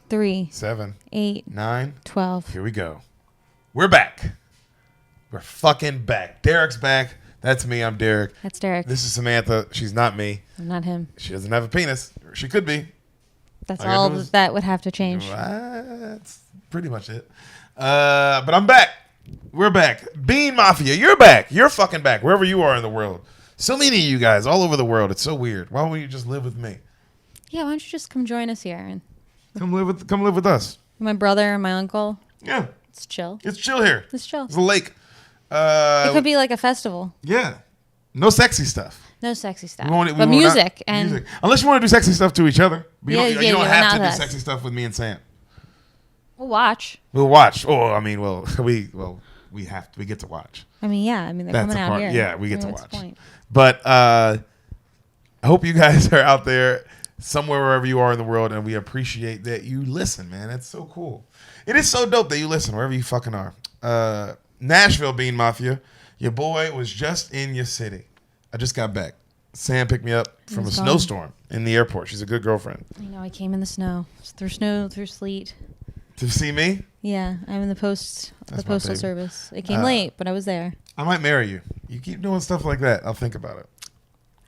3, 7, 8, 9, 12. Here we go. We're back. We're fucking back. Deric's back. That's me. I'm Deric. That's Deric. This is Samantha. She's not me. I'm not him. She doesn't have a penis. She could be. That's all that would have to change. That's pretty much it. But I'm back. We're back. Bean Mafia, you're back. You're fucking back. Wherever you are in the world. So many of you guys all over the world. It's so weird. Why don't you just live with me? Yeah, why don't you just come join us here? And Come live with us. my brother and my uncle. Yeah. It's chill. It's chill here. It's chill. It's a lake. It could be like a festival. Yeah. No sexy stuff. No sexy stuff. But music. And unless you want to do sexy stuff to each other. But you don't have to do us. sexy stuff with me and Sam. We'll watch. We'll watch. Oh, I mean, we get to watch. I mean, yeah. I mean, they're coming out here. Yeah, we get to watch. What's the point? But I hope you guys are out there somewhere, wherever you are in the world, and we appreciate that you listen, man. It's so cool. It is so dope that you listen wherever you fucking are. Nashville, Bean Mafia. Your boy was just in your city. I just got back. Sam picked me up from a snowstorm in the airport. She's a good girlfriend. I know. I came in the snow, through sleet. To see me? Yeah, I'm in the postal service. It came late, but I was there. I might marry you. You keep doing stuff like that. I'll think about it.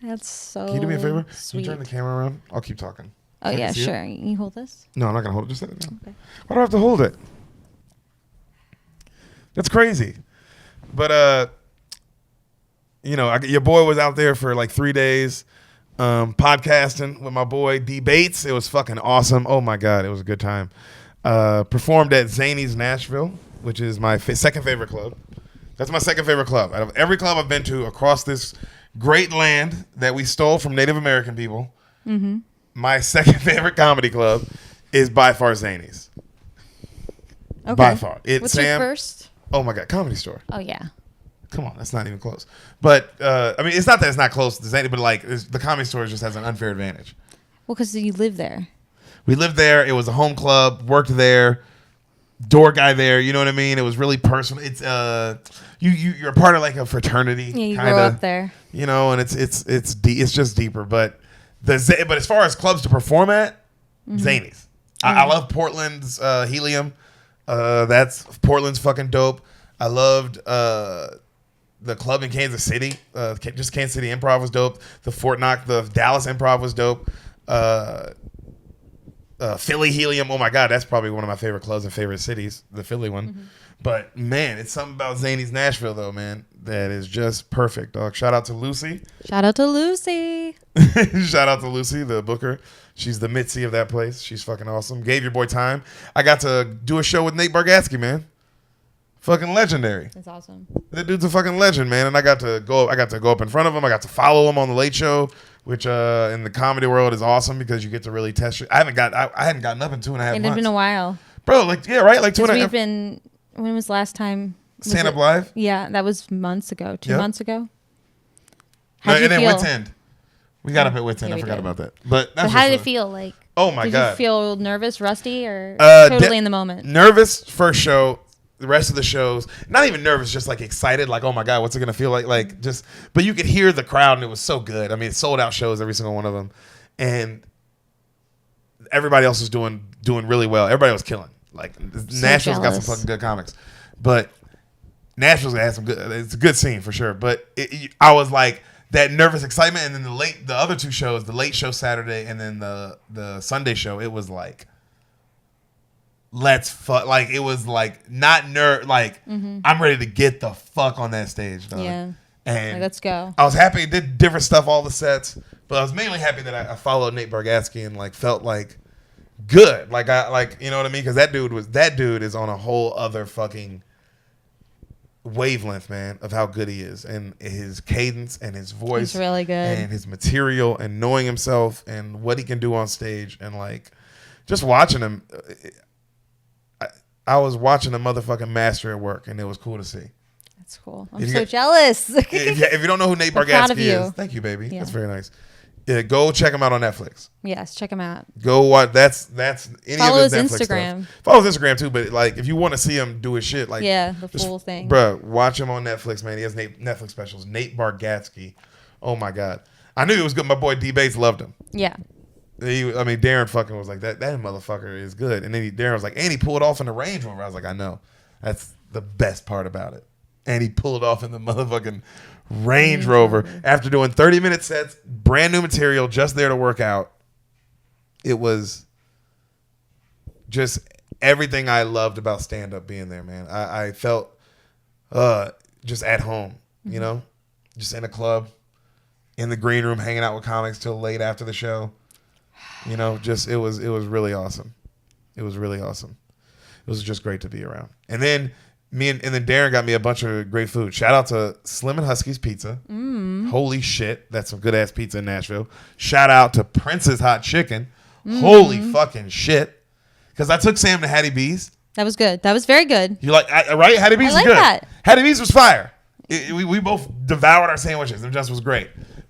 That's so Can you do me a favor? sweet. Can you turn the camera around? I'll keep talking. Oh, yeah, sure. It? You hold this? No, I'm not going to hold it. Just set it down. Okay. Why do I have to hold it? That's crazy. But, your boy was out there for like 3 days podcasting with my boy D Bates. It was fucking awesome. Oh, my God. It was a good time. Performed at Zany's Nashville, which is my second favorite club. That's my second favorite club. Out of every club I've been to across this great land that we stole from Native American people, my second favorite comedy club is by far Zany's. Okay. By far. What's your first? Oh, my God. Comedy Store. Oh, yeah. Come on. That's not even close. But, it's not that it's not close to Zany's, but like the Comedy Store just has an unfair advantage. Well, because you live there. We lived there. It was a home club. Worked there. Door guy there. You know what I mean? It was really personal. It's you're a part of like a fraternity. Yeah, you kinda, grew up there. You know, and it's just deeper. But as far as clubs to perform at, Zany's. I love Portland's Helium. Portland's fucking dope. I loved the club in Kansas City. Just Kansas City Improv was dope. The Dallas Improv was dope. Philly Helium, oh my God, that's probably one of my favorite clubs and favorite cities, the Philly one. But man, it's something about Zany's Nashville though, man, that is just perfect, dog. Shout out to Lucy. Shout out to Lucy. Shout out to Lucy, the booker. She's the Mitzi of that place. She's fucking awesome. Gave your boy time. I got to do a show with Nate Bargatze, man. Fucking legendary. That's awesome. That dude's a fucking legend, man. And I got to go up in front of him. I got to follow him on the Late Show, which in the comedy world is awesome because you get to really test I hadn't gotten up in 2.5 months. It had been a while. Bro, like, yeah, right? Like 2.5. When was last time? Stand Up Live? Yeah, that was months ago. 2 months ago. How'd you feel? And then Wits End. We got up at Wits End. I forgot about that. But how did it feel? Like, oh my God. Did you feel nervous, rusty, or totally in the moment? Nervous first show. The rest of the shows, not even nervous, just like excited, like, oh my God, what's it gonna feel like? Like just, but you could hear the crowd, and it was so good. I mean, it sold out shows, every single one of them, and everybody else was doing really well. Everybody was killing. Like Nashville's got some fucking good comics, but Nashville's had some good. It's a good scene for sure. But I was like that nervous excitement, and then the other two shows, the Late Show Saturday, and then the Sunday show, it was like. Let's fuck, like it was like not I'm ready to get the fuck on that stage, dog. Yeah, and like, let's go. I was happy, did different stuff all the sets, but I was mainly happy that I followed Nate Bargatze and like felt like good, like I like, you know what I mean, because that dude is on a whole other fucking wavelength, man, of how good he is, and his cadence and his voice. He's really good, and his material and knowing himself and what he can do on stage, and like just watching him. I was watching a motherfucking master at work, and it was cool to see. That's cool. I'm so jealous. If you don't know who Nate Bargatze is, thank you, baby. Yeah. That's very nice. Yeah, go check him out on Netflix. Yes, check him out. Go watch. That's any Follow of his his Netflix Instagram. stuff. Follow his Instagram too. But like, if you want to see him do his shit, like the full thing, bro, watch him on Netflix, man. He has Netflix specials. Nate Bargatze. Oh my God, I knew he was good. My boy D Bates loved him. Yeah. Darren fucking was like, that motherfucker is good. And then Darren was like, and he pulled off in the Range Rover. I was like, I know. That's the best part about it. And he pulled off in the motherfucking Range Rover after doing 30-minute sets, brand new material, just there to work out. It was just everything I loved about stand-up being there, man. I felt just at home, you know? Just in a club, in the green room, hanging out with comics till late after the show. You know, just it was really awesome. It was really awesome. It was just great to be around. And then then Darren got me a bunch of great food. Shout out to Slim and Husky's Pizza. Holy shit, that's some good ass pizza in Nashville. Shout out to Prince's Hot Chicken. Holy fucking shit. Because I took Sam to Hattie B's. That was good. That was very good. You like right? Hattie B's was good. That. Hattie B's was fire. We both devoured our sandwiches. It just was great.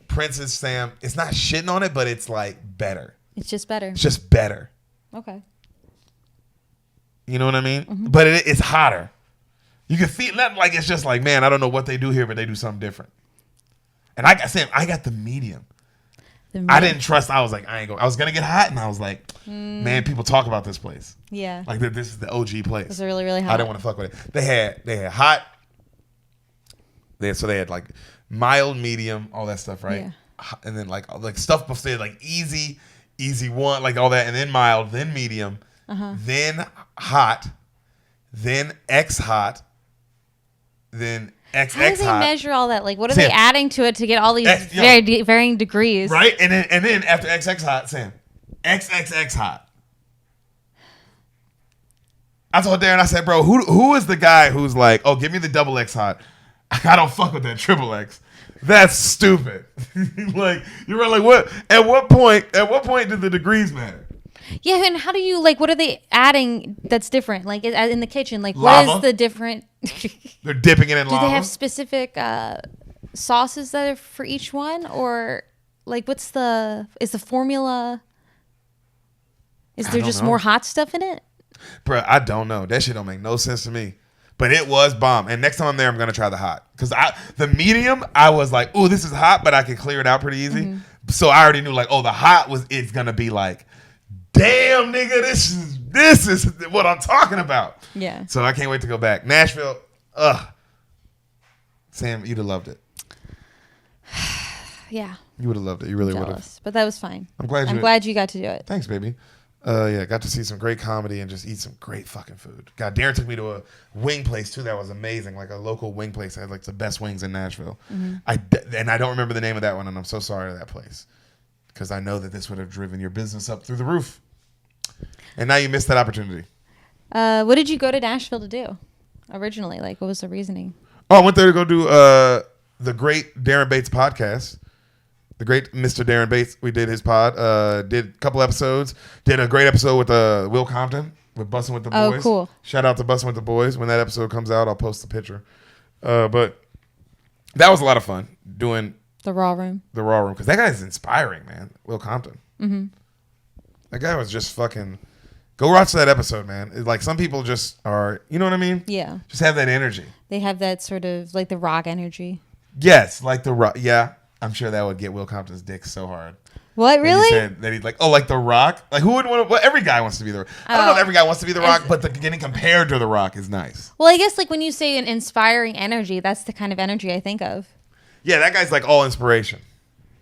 Prince's Sam, it's not shitting on it, but it's like better. It's just better. It's just better. Okay. You know what I mean? But it's hotter. You can feel that like it's just like, man, I don't know what they do here, but they do something different. And I got the medium. I didn't trust. I was like, I was gonna get hot, and I was like, man, people talk about this place. Yeah. Like this is the OG place. It's really, really hot. I didn't want to fuck with it. They had hot. They had like mild, medium, all that stuff, right? Yeah. And then like stuff before like easy one, like all that, and then mild, then medium, then hot, then X hot, then XX hot. How do they measure all that? Like, what are they adding to it to get all these varying degrees? Right, and then after XX hot, Sam, XXX hot. I told Darren, I said, bro, who is the guy who's like, oh, give me the double X hot. I don't fuck with that triple X. That's stupid. Like you're like, what? At what point did the degrees matter? Yeah, and how do you like? What are they adding that's different? Like in the kitchen, like lava. What is the different? They're dipping it in lava. Do they have specific sauces that are for each one, or like is the formula? Is there just more hot stuff in it? Bro, I don't know. That shit don't make no sense to me. But it was bomb. And next time I'm there, I'm gonna try the hot. Cause the medium, I was like, ooh, this is hot, but I can clear it out pretty easy. So I already knew like, oh, the hot it's gonna be like, damn nigga, this is what I'm talking about. Yeah. So I can't wait to go back. Nashville, Sam, you'd have loved it. Yeah. You would have loved it. You really would have. But that was fine. I'm glad you got to do it. Thanks, baby. Got to see some great comedy and just eat some great fucking food. God, Darren took me to a wing place too that was amazing, like a local wing place that had like the best wings in Nashville. I don't remember the name of that one, and I'm so sorry to that place because I know that this would have driven your business up through the roof. And now you missed that opportunity. What did you go to Nashville to do originally? Like, what was the reasoning? Oh, I went there to go do the great Darren Bates podcast. The great Mr. Darren Bates. We did his pod. Did a couple episodes. Did a great episode with Will Compton with Bussin' with the Boys. Oh, cool. Shout out to Bussin' with the Boys. When that episode comes out, I'll post the picture. But that was a lot of fun doing the Raw Room. The Raw Room. Because that guy's inspiring, man. Will Compton. That guy was just fucking... Go watch that episode, man. It's like some people just are... You know what I mean? Yeah. Just have that energy. They have that sort of like the Rock energy. Yes. Like the Rock. Yeah. I'm sure that would get Will Compton's dick so hard. What, really? He said that he's like, oh, like The Rock? Like, who would want to... Well, every guy wants to be The Rock. I don't know if every guy wants to be The Rock, but getting compared to The Rock is nice. Well, I guess like when you say an inspiring energy, that's the kind of energy I think of. Yeah, that guy's like all inspiration.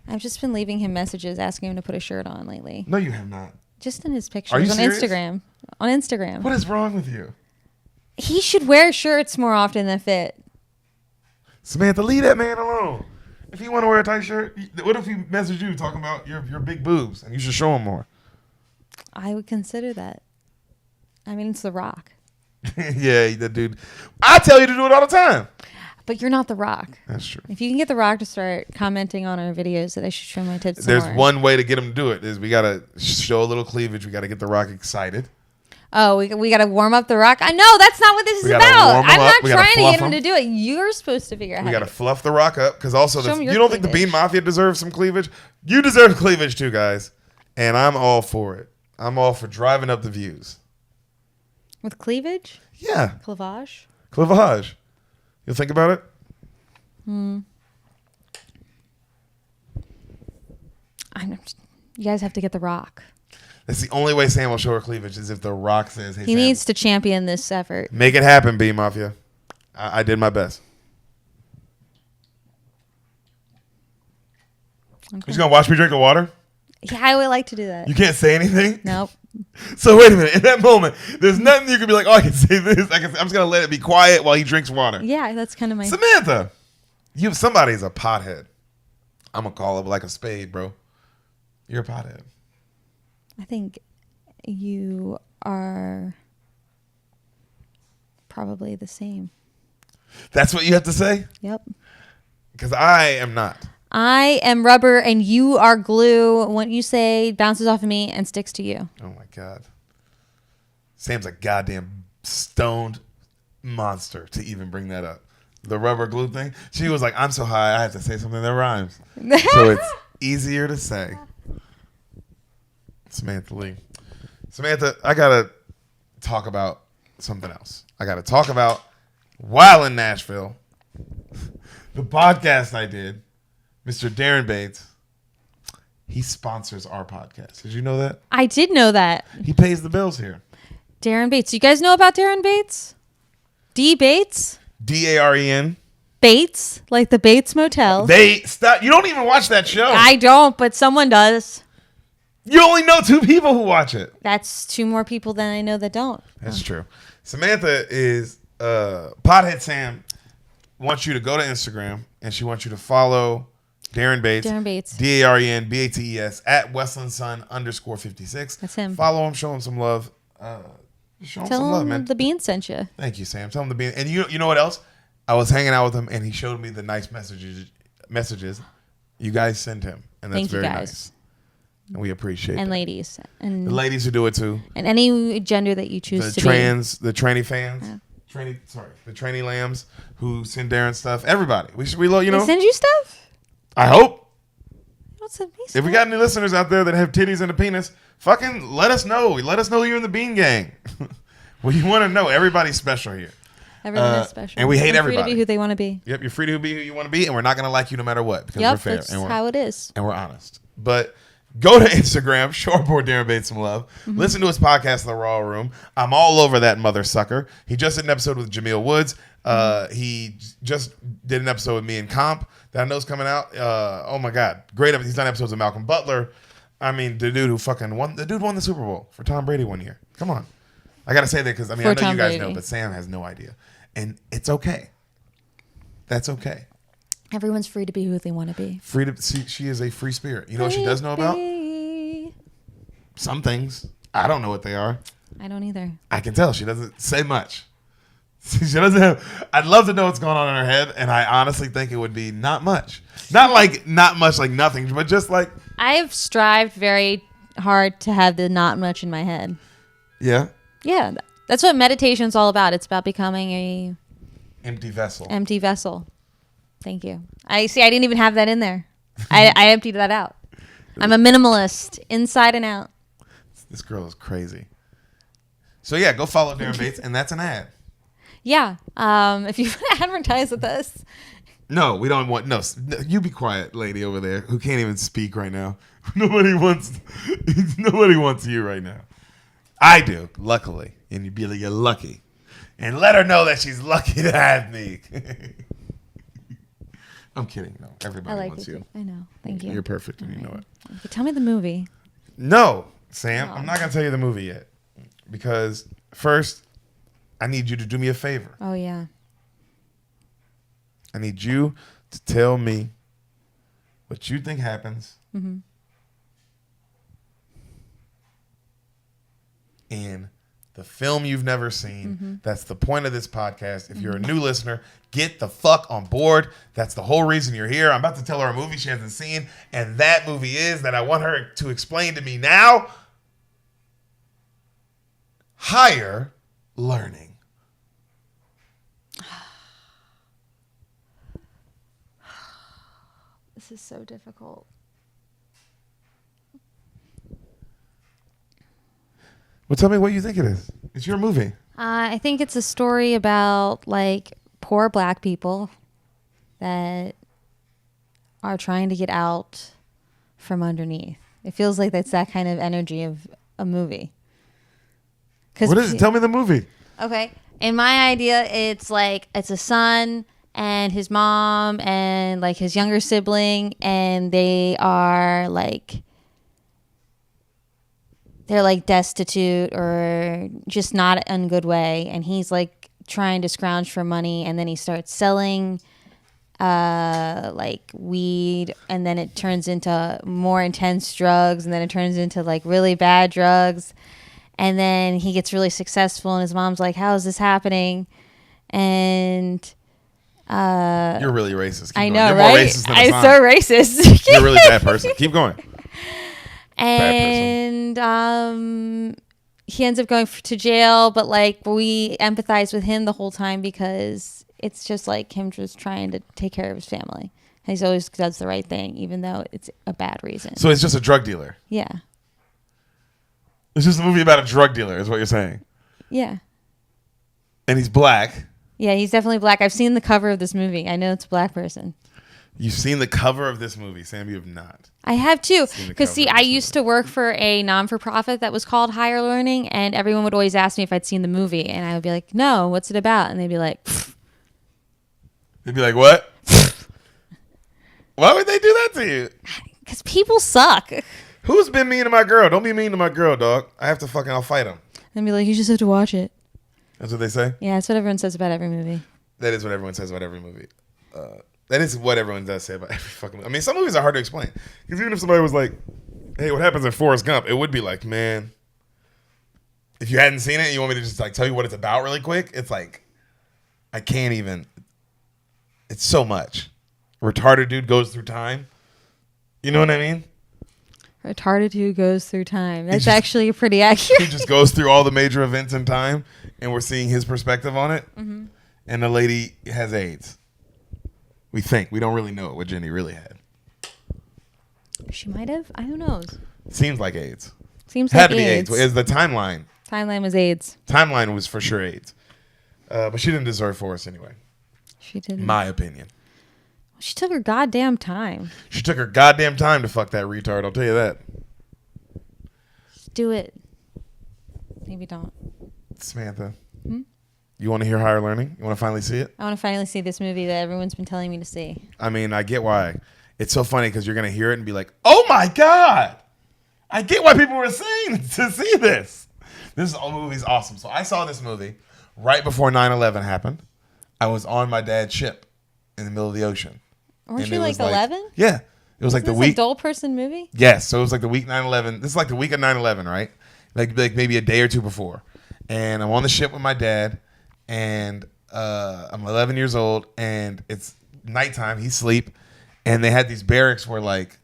I've just been leaving him messages asking him to put a shirt on lately. No, you have not. Just in his pictures Are you on serious? Instagram. On Instagram. What is wrong with you? He should wear shirts more often than fit. Samantha, leave that man alone. If he want to wear a tight shirt, what if he messaged you talking about your big boobs and you should show him more? I would consider that. I mean, it's The Rock. Yeah, that dude. I tell you to do it all the time. But you're not The Rock. That's true. If you can get The Rock to start commenting on our videos that I should show my tits There's more. one way to get him to do it is we got to show a little cleavage. We got to get The Rock excited. Oh, we got to warm up The Rock. I know that's not what this is about. I'm not trying to get him to do it. You're supposed to figure out. We got to fluff The Rock up because also you don't think the Bean Mafia deserves some cleavage? You deserve cleavage too, guys, and I'm all for it. I'm all for driving up the views with cleavage. Yeah, cleavage. You'll think about it. You guys have to get The Rock. That's the only way Sam will show her cleavage is if The Rock says, "Hey, he Sam, needs to champion this effort. Make it happen, B Mafia." I did my best. Okay. You gonna watch me drink the water? Yeah, I would like to do that. You can't say anything? Nope. So wait a minute. In that moment, there's nothing you can be like, "Oh, I can say this. I'm just gonna let it be quiet while he drinks water." Yeah, that's kind of my... Samantha, somebody's a pothead. I'm gonna call it like a spade, bro. You're a pothead. I think you are probably the same. That's what you have to say? Yep. Because I am not. I am rubber and you are glue. What you say bounces off of me and sticks to you. Oh my God. Sam's a goddamn stoned monster to even bring that up. The rubber glue thing. She was like, "I'm so high, I have to say something that rhymes." So it's easier to say. Samantha Lee. Samantha, I got to talk about something else. I got to talk about while in Nashville, the podcast I did, Mr. Darren Bates, he sponsors our podcast. Did you know that? I did know that. He pays the bills here. Darren Bates. You guys know about Darren Bates? D. Bates? Daren. Bates? Like the Bates Motel. They stop. You don't even watch that show. I don't, but someone does. You only know 2 people who watch it. That's 2 more people than I know that don't. That's true. Samantha is Pothead Sam wants you to go to Instagram and she wants you to follow Darren Bates. Darren Bates. DARENBATES at Westland_56. That's him. Follow him. Show him some love. Show him some love, man. The Bean sent you. Thank you, Sam. Tell him the Bean. And you know what else? I was hanging out with him and he showed me the nice messages you guys send him, and that's very nice. And we appreciate it. And ladies. And the ladies who do it too. And any gender that you choose to be. The tranny fans. Yeah. The tranny lambs who send Darren stuff. Everybody. We love, They send you stuff? I hope. Don't send me stuff. If we got any listeners out there that have titties and a penis, fucking let us know. Let us know you're in the Bean Gang. We want to know. Everybody's special here. Everyone is special. And we hate everybody. Free to be who they want to be. Yep, you're free to be who you want to be, and we're not going to like you no matter what because we're fair. That's how it is. And we're honest. But go to Instagram, show our boy Darren Bates some love. Mm-hmm. Listen to his podcast, The Raw Room. I'm all over that mother sucker. He just did an episode with Jameel Woods. He just did an episode with me and Comp that I know is coming out. Oh my God, great! He's done episodes with Malcolm Butler. I mean, the dude who fucking won the Super Bowl for Tom Brady one year. Come on, I gotta say that because I mean I know Tom you guys Brady. know, but Sam has no idea, and it's okay. That's okay. Everyone's free to be who they want to be. Free to see. She is a free spirit. You know what she does know about? Some things. I don't know what they are. I don't either. I can tell she doesn't say much. She doesn't have. I'd love to know what's going on in her head, and I honestly think it would be not much. Not much like nothing, but just like. I've strived very hard to have the not much in my head. Yeah. Yeah, that's what meditation's all about. It's about becoming a empty vessel. Empty vessel. Thank you. I didn't even have that in there. I emptied that out. I'm a minimalist, inside and out. This girl is crazy. So yeah, go follow Darren Bates, and that's an ad. Yeah. If you want to advertise with us. No, we don't want. No, you be quiet, lady over there who can't even speak right now. Nobody wants you right now. I do, luckily, and you'd be like, you're lucky, and let her know that she's lucky to have me. I'm kidding. No, everybody wants you. I know. Thank you. You're perfect, and you know it. But tell me the movie. No, Sam, I'm not gonna tell you the movie yet because first, I need you to do me a favor. Oh yeah. I need you to tell me what you think happens. Mm-hmm. In the film you've never seen. Mm-hmm. That's the point of this podcast. If you're a new listener, get the fuck on board. That's the whole reason you're here. I'm about to tell her a movie she hasn't seen, and that movie is that I want her to explain to me now. Higher Learning. This is so difficult. Well, tell me what you think it is. It's your movie. I think it's a story about like poor black people that are trying to get out from underneath. It feels like that's that kind of energy of a movie. What is it? Tell me the movie. Okay. In my idea, it's like it's a son and his mom and like his younger sibling, and they are like they're like destitute or just not in a good way, and he's like trying to scrounge for money, and then he starts selling like weed, and then it turns into more intense drugs, and then it turns into like really bad drugs, and then he gets really successful, and his mom's like, how is this happening? And you're really racist. I know, you're right? More racist than I'm so racist. You're a really bad person. Keep going. And he ends up going to jail, but like we empathize with him the whole time because it's just like him just trying to take care of his family. And he's always does the right thing, even though it's a bad reason. So it's just a drug dealer. Yeah. It's just a movie about a drug dealer, is what you're saying. Yeah. And he's black. Yeah, he's definitely black. I've seen the cover of this movie. I know it's a black person. You've seen the cover of this movie. Sam, you have not. I have too. Because see, I used to work for a non-for-profit that was called Higher Learning, and everyone would always ask me if I'd seen the movie, and I would be like, no, what's it about? And they'd be like, pfft. They'd be like, what? Why would they do that to you? Because people suck. Who's been mean to my girl? Don't be mean to my girl, dog. I'll fight him. And be like, you just have to watch it. That's what they say? Yeah, that's what everyone says about every movie. That is what everyone says about every movie. That is what everyone does say about every fucking movie. I mean, some movies are hard to explain. Because even if somebody was like, hey, what happens in Forrest Gump? It would be like, man, if you hadn't seen it and you want me to just like tell you what it's about really quick, it's like, I can't even. It's so much. Retarded dude goes through time. You know what I mean? Retarded dude goes through time. That's actually pretty accurate. He just goes through all the major events in time, and we're seeing his perspective on it. Mm-hmm. And the lady has AIDS. We think. We don't really know what Jenny really had. She might have. I don't know. Seems like AIDS. Seems had like to be AIDS. AIDS. Is the timeline? Timeline was AIDS. Timeline was for sure AIDS. But she didn't deserve Forrest anyway. She didn't. My opinion. She took her goddamn time. She took her goddamn time to fuck that retard. I'll tell you that. Just do it. Maybe don't. Samantha. You want to hear Higher Learning? You want to finally see it? I want to finally see this movie that everyone's been telling me to see. I mean, I get why. It's so funny because you're going to hear it and be like, oh my God. I get why people were saying to see this. This movie's awesome. So I saw this movie right before 9/11 happened. I was on my dad's ship in the middle of the ocean. Weren't you like 11? Yeah. It was like the week. A dull person movie? Yes. So it was like the week 9/11. This is like the week of 9/11, right? Like maybe a day or two before. And I'm on the ship with my dad. And I'm 11 years old. And it's nighttime. He's asleep. And they had these barracks where like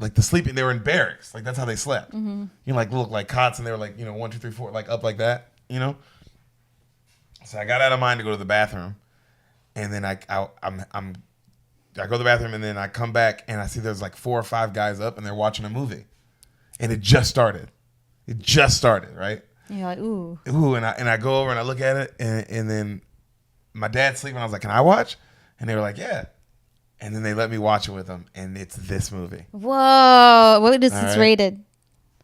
the sleeping, they were in barracks. Like that's how they slept. Mm-hmm. You know, like look like cots. And they were like, 1, 2, 3, 4, like up like that, So I got out of mine to go to the bathroom. And then I go to the bathroom, and then I come back, and I see there's like 4 or 5 guys up, and they're watching a movie, and it just started. Right? And you're like, ooh, and I go over and I look at it, and then my dad's sleeping. I was like, can I watch? And they were like, yeah. And then they let me watch it with them, and it's this movie. Whoa! What is this rated?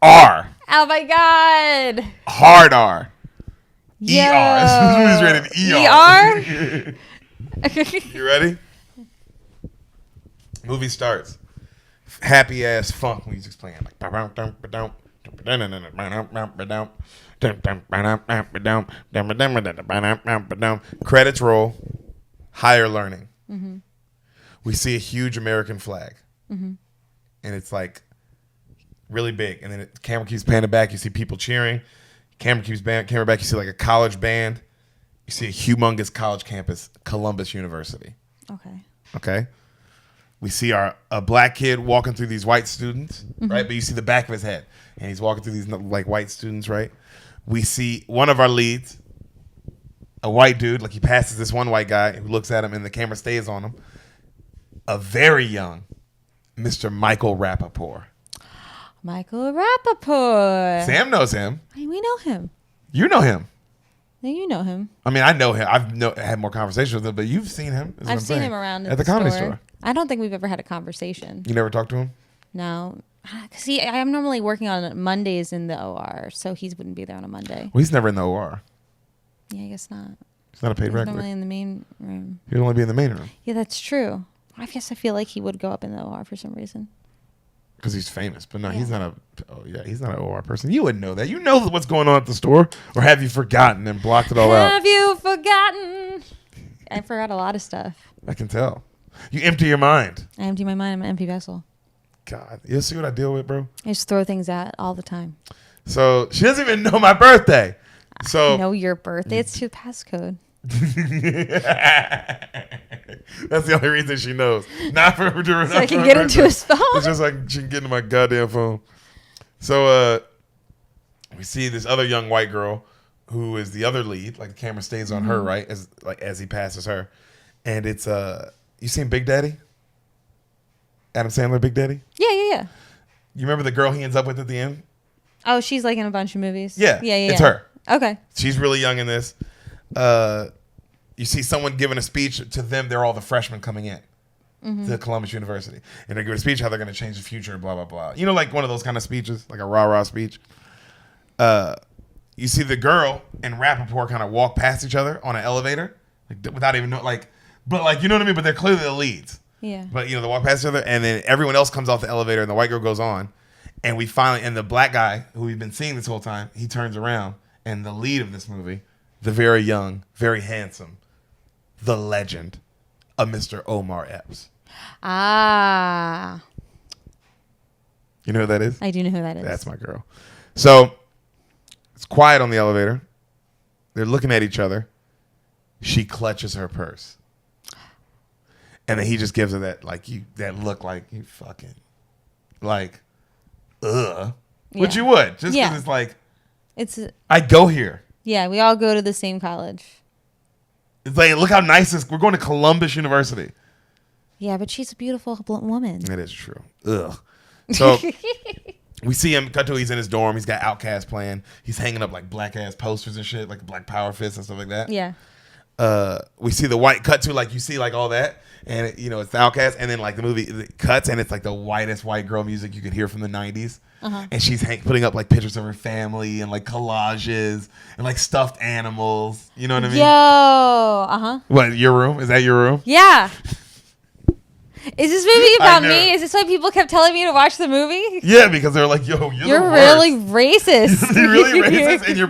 R. Oh my God! Hard R. Yo. ER. This movie's rated ER. You ready? Movie starts. Happy ass funk music's playing. Like credits roll. Higher Learning. Mm-hmm. We see a huge American flag. Mm-hmm. And it's like really big. And then the camera keeps panning back. You see people cheering. Camera back. You see like a college band. You see a humongous college campus, Columbus University. Okay. We see a black kid walking through these white students, mm-hmm. right? But you see the back of his head, and he's walking through these like white students, right? We see one of our leads, a white dude, like he passes this one white guy who looks at him, and the camera stays on him. A very young Mr. Michael Rappaport. Michael Rappaport. Sam knows him. Hey, we know him. You know him. No, you know him. I mean, I know him. I've had more conversations with him, but you've seen him. I've seen him around at the comedy store. I don't think we've ever had a conversation. You never talked to him? No. Because I'm normally working on Mondays in the OR, so he wouldn't be there on a Monday. Well, he's never in the OR. Yeah, I guess not. He's not a paid He's regular. normally in the main room. He'd only be in the main room. Yeah, that's true. I guess I feel like he would go up in the OR for some reason. Because he's famous. But no, Yeah. he's not a... Oh, yeah, he's not an OR person. You wouldn't know that. You know what's going on at the store. Or have you forgotten and blocked it all out? Have you forgotten? I forgot a lot of stuff. I can tell. You empty your mind. I empty my mind. I'm an empty vessel. God. You see what I deal with, bro? I just throw things out all the time. So, she doesn't even know my birthday. So... I know your birthday. It's to passcode. That's the only reason she knows. Not for her. So I can get into his phone. It's just like she can get into my goddamn phone. So we see this other young white girl who is the other lead. Like the camera stays on her, right? As he passes her. And it's you seen Big Daddy? Adam Sandler, Big Daddy? Yeah. You remember the girl he ends up with at the end? Oh, she's like in a bunch of movies. Yeah. Yeah. It's her. Okay. She's really young in this. You see someone giving a speech to them. They're all the freshmen coming in to Columbus University. And they're giving a speech how they're going to change the future, blah, blah, blah. You know, like one of those kind of speeches, like a rah-rah speech. You see the girl and Rappaport kind of walk past each other on an elevator without even know, but you know what I mean? But they're clearly the leads. Yeah. But, they walk past each other, and then everyone else comes off the elevator, and the white girl goes on. And and the black guy, who we've been seeing this whole time, he turns around, and the lead of this movie, the very young, very handsome, the legend of Mr. Omar Epps. Ah. You know who that is? I do know who that is. That's my girl. So it's quiet on the elevator. They're looking at each other. She clutches her purse. And then he just gives her that look like you fucking ugh. Which you would. Just because I go here. Yeah, we all go to the same college. It's like, look how nice this. We're going to Columbus University. Yeah, but she's a beautiful woman. That is true. Ugh. So we see him. Cut to he's in his dorm. He's got Outkast playing. He's hanging up like black ass posters and shit, like Black Power Fist and stuff like that. Yeah. We see the white cut to you see all that, and it's the Outkast, and then the movie it cuts, and it's the whitest white girl music you could hear from the 90s. And she's putting up pictures of her family and collages and stuffed animals. You know what I mean? Yo, What, your room? Is that your room? Yeah. Is this movie about me? Is this why people kept telling me to watch the movie? Yeah, because they're like, yo, you're the really worst. racist. You're really racist, and you're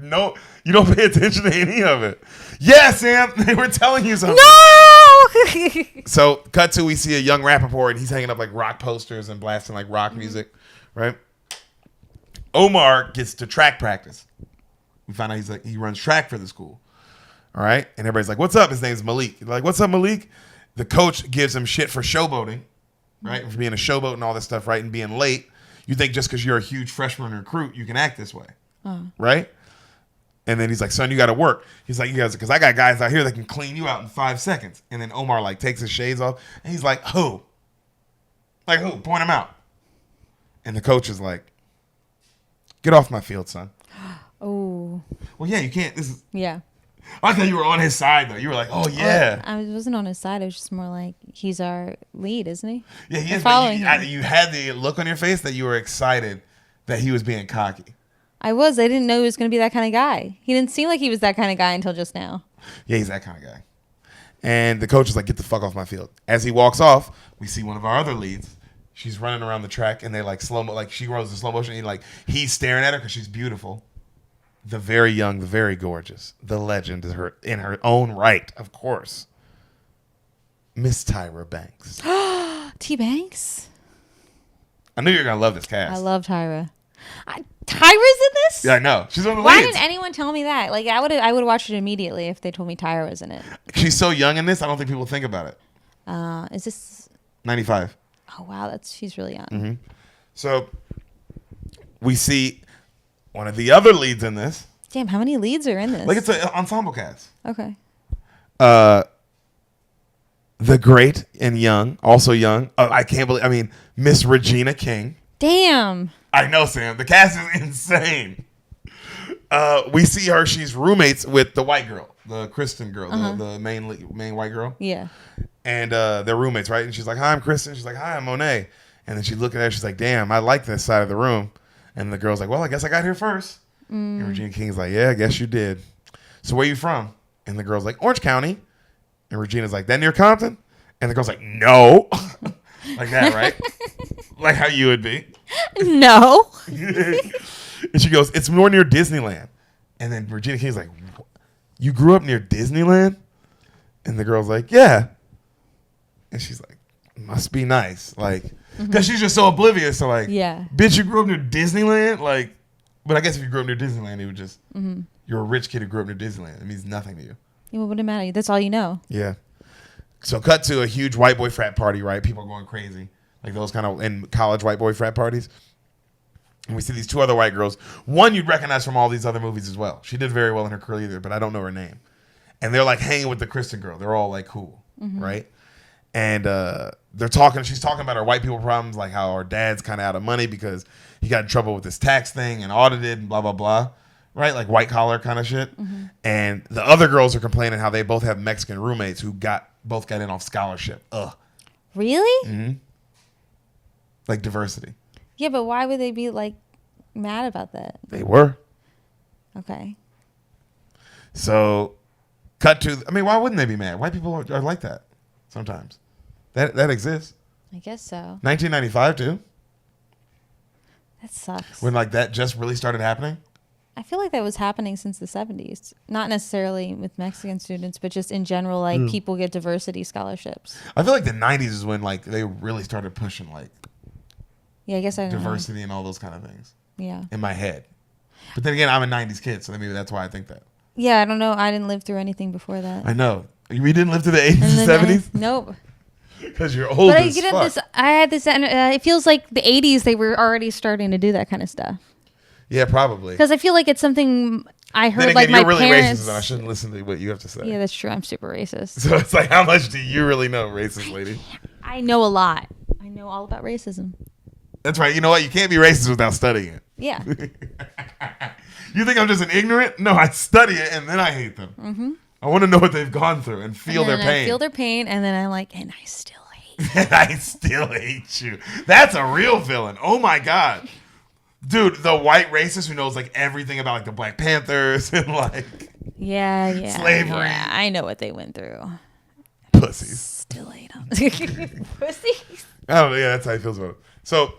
no, you don't pay attention to any of it. Yeah, Sam, they were telling you something. No! So, cut to, we see a young Rappaport, and he's hanging up rock posters and blasting rock music, right? Omar gets to track practice. We find out he runs track for the school. All right? And everybody's like, what's up? His name's Malik. They're like, what's up, Malik? The coach gives him shit for showboating, right? For being a showboat and all this stuff, right? And being late. You think just because you're a huge freshman recruit, you can act this way, right? And then he's like, son, you got to work. He's like, you guys, because I got guys out here that can clean you out in 5 seconds. And then Omar takes his shades off, and he's like, who? Like who? Point him out. And the coach is like, get off my field, son. Oh. Well, yeah, you can't. Yeah. I thought you were on his side, though. You were like, oh, yeah. I wasn't on his side. It was just more like, he's our lead, isn't he? Yeah, he We're is. following But him. you had the look on your face that you were excited that he was being cocky. I was. I didn't know he was going to be that kind of guy. He didn't seem like he was that kind of guy until just now. Yeah, he's that kind of guy. And the coach is like, get the fuck off my field. As he walks off, we see one of our other leads. She's running around the track, and they slow-mo, she rolls in slow motion, and he's staring at her because she's beautiful. The very young, the very gorgeous, the legend is her in her own right, of course. Miss Tyra Banks. T. Banks? I knew you were going to love this cast. I love Tyra. Tyra's in this? Yeah, I know. She's one of the Why leads. didn't anyone tell me that? I would watch it immediately if they told me Tyra was in it. She's so young in this, I don't think people think about it. Is this... 95. Oh, wow. She's really young. Mm-hmm. So we see one of the other leads in this. Damn, how many leads are in this? It's an ensemble cast. Okay. The great and young, also young. I can't believe, Miss Regina King. Damn. I know, Sam. The cast is insane. We see her. She's roommates with the white girl, the Kristen girl, the main white girl. Yeah. And they're roommates, right? And she's like, hi, I'm Kristen. She's like, hi, I'm Monet. And then she looked at her. She's like, damn, I like this side of the room. And the girl's like, well, I guess I got here first. And Regina King's like, yeah, I guess you did. So where you from? And the girl's like, Orange County. And Regina's like, that near Compton? And the girl's like, no. Like that, right? Like how you would be. No. And she goes, it's more near Disneyland. And then Regina King's like, you grew up near Disneyland? And the girl's like, yeah. And she's like, must be nice. Like, because she's just so oblivious to like, bitch, you grew up near Disneyland? Like, but I guess if you grew up near Disneyland, it would just, you're a rich kid who grew up near Disneyland. It means nothing to you. Yeah, what would it matter? That's all you know. Yeah. So cut to a huge white boy frat party, right? People are going crazy. Like those kind of in college white boy frat parties. And we see these two other white girls. One you'd recognize from all these other movies as well. She did very well in her career either, but I don't know her name. And they're like hanging with the Kristen girl. They're all like cool, right? And they're talking. She's talking about her white people problems, like how her dad's kind of out of money because he got in trouble with this tax thing and audited and blah, blah, blah. Right? Like white collar kind of shit. And the other girls are complaining how they both have Mexican roommates who both got in off scholarship. Ugh. Really? Like diversity. Yeah, but why would they be like mad about that? They were. Okay. So, cut to. I mean, why wouldn't they be mad? White people are like that sometimes. That exists. I guess so. 1995 too. That sucks. When like that just really started happening. I feel like that was happening since the 70s. Not necessarily with Mexican students, but just in general, like people get diversity scholarships. I feel like the 90s is when like they really started pushing like. Yeah, I guess I don't diversity and all those kind of things. Yeah. In my head. But then again, I'm a 90s kid, so maybe that's why I think that. Yeah, I don't know. I didn't live through anything before that. I know. We didn't live through the 80s and 70s? Nope. Because you're old as fuck. I had this, it feels like the 80s, they were already starting to do that kind of stuff. Yeah, probably. Because I feel like it's something I heard, then again, like my you're really parents. Racist, and I shouldn't listen to what you have to say. Yeah, that's true. I'm super racist. So it's like, how much do you really know, racist lady? I know a lot. I know all about racism. That's right. You know what? You can't be racist without studying it. Yeah. You think I'm just an ignorant? No, I study it and then I hate them. I want to know what they've gone through and feel their pain. I feel their pain, and then I'm like, and I still hate you. And I still hate you. That's a real villain. Oh my God. Dude, the white racist who knows like everything about like the Black Panthers and like slavery. Yeah, I know what they went through. Pussies. Still hate them. Pussies. I don't know. Yeah, that's how he feels about it. So,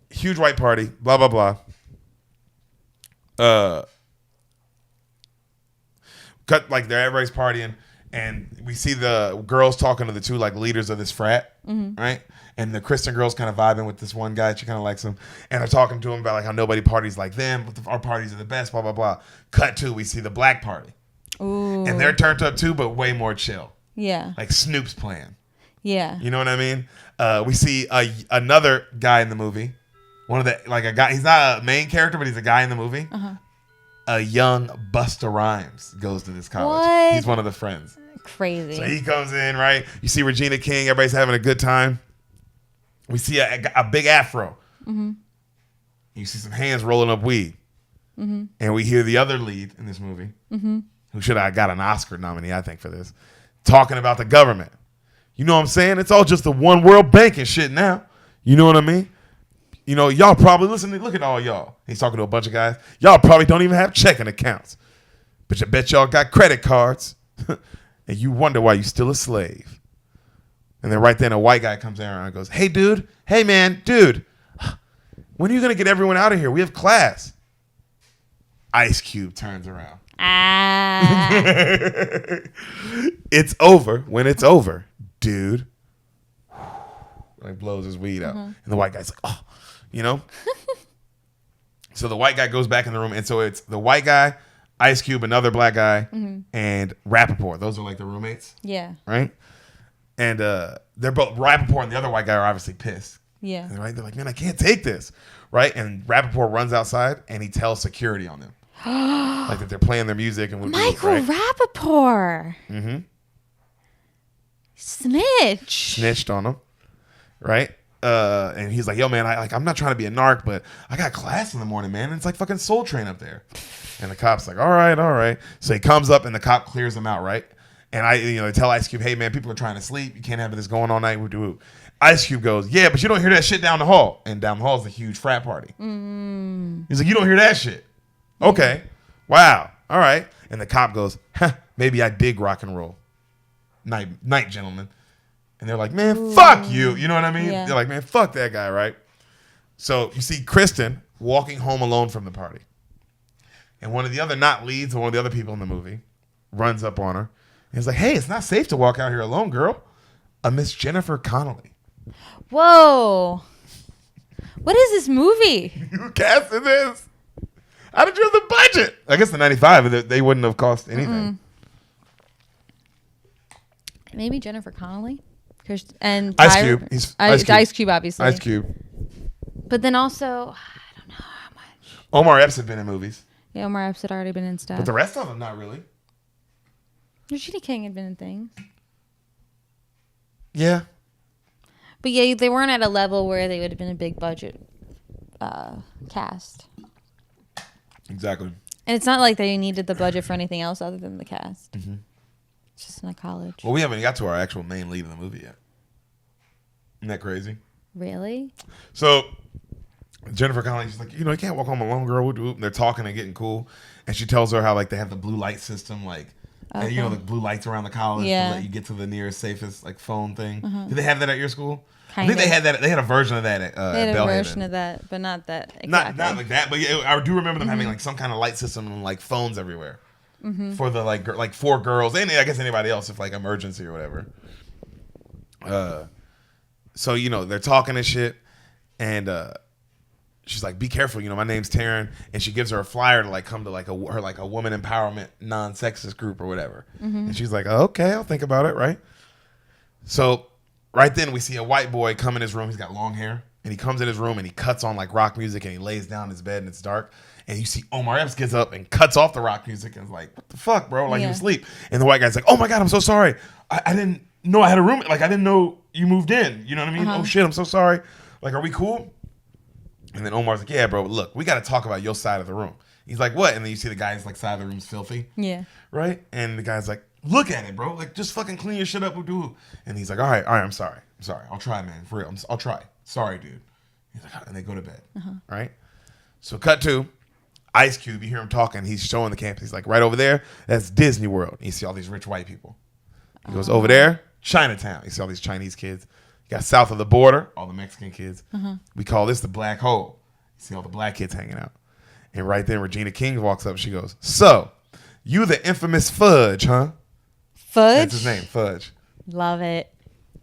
huge white party, blah, blah, blah. Cut like everybody's partying, and we see the girls talking to the two like leaders of this frat, right? And the Christian girl's kind of vibing with this one guy. She kind of likes him, and they're talking to him about like how nobody parties like them, but our parties are the best, blah blah blah. Cut to we see the black party, and they're turned up too, but way more chill. Yeah, like Snoop's playing. Yeah, you know what I mean. We see another guy in the movie, one of the like a guy. He's not a main character, but he's a guy in the movie. A young Busta Rhymes goes to this college. What? He's one of the friends. Crazy. So he comes in, right? You see Regina King. Everybody's having a good time. We see a big afro. You see some hands rolling up weed. And we hear the other lead in this movie, who should have got an Oscar nominee, I think, for this, talking about the government. You know what I'm saying? It's all just the one world bank and shit now. You know what I mean? You know, y'all probably, look at all y'all. He's talking to a bunch of guys. Y'all probably don't even have checking accounts. But I bet y'all got credit cards. And you wonder why you still a slave. And then right then a white guy comes in and goes, hey, dude. Hey, man. Dude. When are you going to get everyone out of here? We have class. Ice Cube turns around. It's over when it's over, dude. Like blows his weed out. And the white guy's like, oh, you know? So the white guy goes back in the room. And so it's the white guy, Ice Cube, another black guy, and Rappaport. Those are like the roommates. Yeah. Right? And they're both, Rappaport and the other white guy are obviously pissed. Yeah. Right? They're like, man, I can't take this. Right? And Rappaport runs outside and he tells security on them. Like that they're playing their music and Michael Rappaport. Snitched on them. Right? And he's like, yo, man, I'm not trying to be a narc, but I got class in the morning, man. And it's like fucking Soul Train up there. And the cop's like, all right. So he comes up and the cop clears him out, right? And they tell Ice Cube, hey, man, people are trying to sleep. You can't have this going all night. Ice Cube goes, yeah, but you don't hear that shit down the hall. And down the hall is a huge frat party. He's like, you don't hear that shit. Okay. Wow. All right. And the cop goes, maybe I dig rock and roll. Night, gentlemen. And they're like, man, fuck you. You know what I mean? Yeah. They're like, man, fuck that guy, right? So you see Kristen walking home alone from the party. And one of the other not leads, or one of the other people in the movie, runs up on her. And he's like, hey, it's not safe to walk out here alone, girl. A Miss Jennifer Connelly. Whoa. What is this movie? You casted this? How did you have the budget? I guess the 95, they wouldn't have cost anything. Maybe Jennifer Connelly? And Ice Cube. Ice Cube, obviously. Ice Cube. But then also, I don't know how much. Omar Epps had been in movies. Yeah, Omar Epps had already been in stuff. But the rest of them, not really. Regina King had been in things. Yeah. But yeah, they weren't at a level where they would have been a big budget cast. Exactly. And it's not like they needed the budget for anything else other than the cast. Mm-hmm. It's just in a college. Well, we haven't got to our actual main lead in the movie yet. Isn't that crazy? Really? So Jennifer Connelly's like, you can't walk home alone, girl. And they're talking and getting cool. And she tells her how like they have the blue light system, like Okay. the blue lights around the college to let you get to the nearest safest like phone thing. Did they have that at your school? I think they had that. They had a version of that at they had Bellhaven. a version of that, but not that exactly. Not like that, but yeah, I do remember them having like some kind of light system and like phones everywhere for the like 4 girls and I guess anybody else if like emergency or whatever. So they're talking and shit, and she's like, "Be careful, my name's Taryn," and she gives her a flyer to like come to like a woman empowerment non-sexist group or whatever, and she's like, oh, "Okay, I'll think about it." Right. So right then we see a white boy come in his room. He's got long hair, and he comes in his room and he cuts on like rock music and he lays down in his bed and it's dark. And you see Omar Epps gets up and cuts off the rock music and is like, "What the fuck, bro?" Like he was asleep. And the white guy's like, "Oh my God, I'm so sorry. I didn't know I had a room. Like I didn't know you moved in. You know what I mean? Oh shit, I'm so sorry. Like, are we cool?" And then Omar's like, "Yeah, bro, look, we got to talk about your side of the room." He's like, "What?" And then you see the guy's like side of the room's filthy. Yeah. Right? And the guy's like, "Look at it, bro. Like, just fucking clean your shit up. And he's like, all right, I'm sorry. I'll try, man. For real. I'll try. Sorry, dude." He's like, and they go to bed. Right? So cut to Ice Cube. You hear him talking. He's showing the campus. He's like, right over there, that's Disney World. And you see all these rich white people. He goes, over there, Chinatown. You see all these Chinese kids. You got south of the border, all the Mexican kids. We call this the black hole. You see all the black kids hanging out. And right then, Regina King walks up. She goes, "So, you the infamous Fudge, huh?" Fudge? That's his name, Fudge. Love it.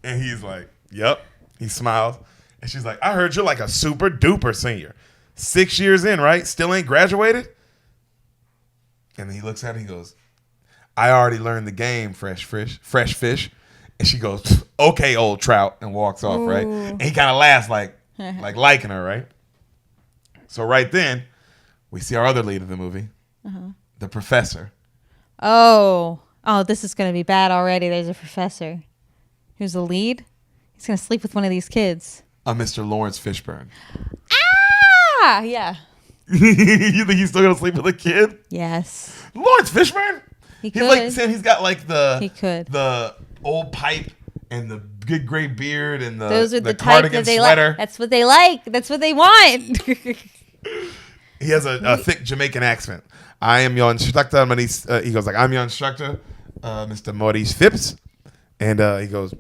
And he's like, "Yep." He smiles. And she's like, "I heard you're like a super duper senior. 6 years in, right? Still ain't graduated?" And then he looks at her. He goes, "I already learned the game, fresh fish." And she goes, "Okay, old trout," and walks off, right? And he kind of laughs like liking her, right? So right then, we see our other lead of the movie, the professor. Oh, this is going to be bad already. There's a professor. Who's the lead? He's going to sleep with one of these kids. Mr. Lawrence Fishburne. Ah, yeah. You think he's still going to sleep with a kid? Yes. Lawrence Fishburne? He He's could. like saying he's got like the old pipe and the good gray beard and Those are the cardigan type that they sweater. like. That's what they like. That's what they want. He has a thick Jamaican accent. "I am your instructor." He goes like, "I'm your instructor, Mr. Maurice Phipps," and he goes,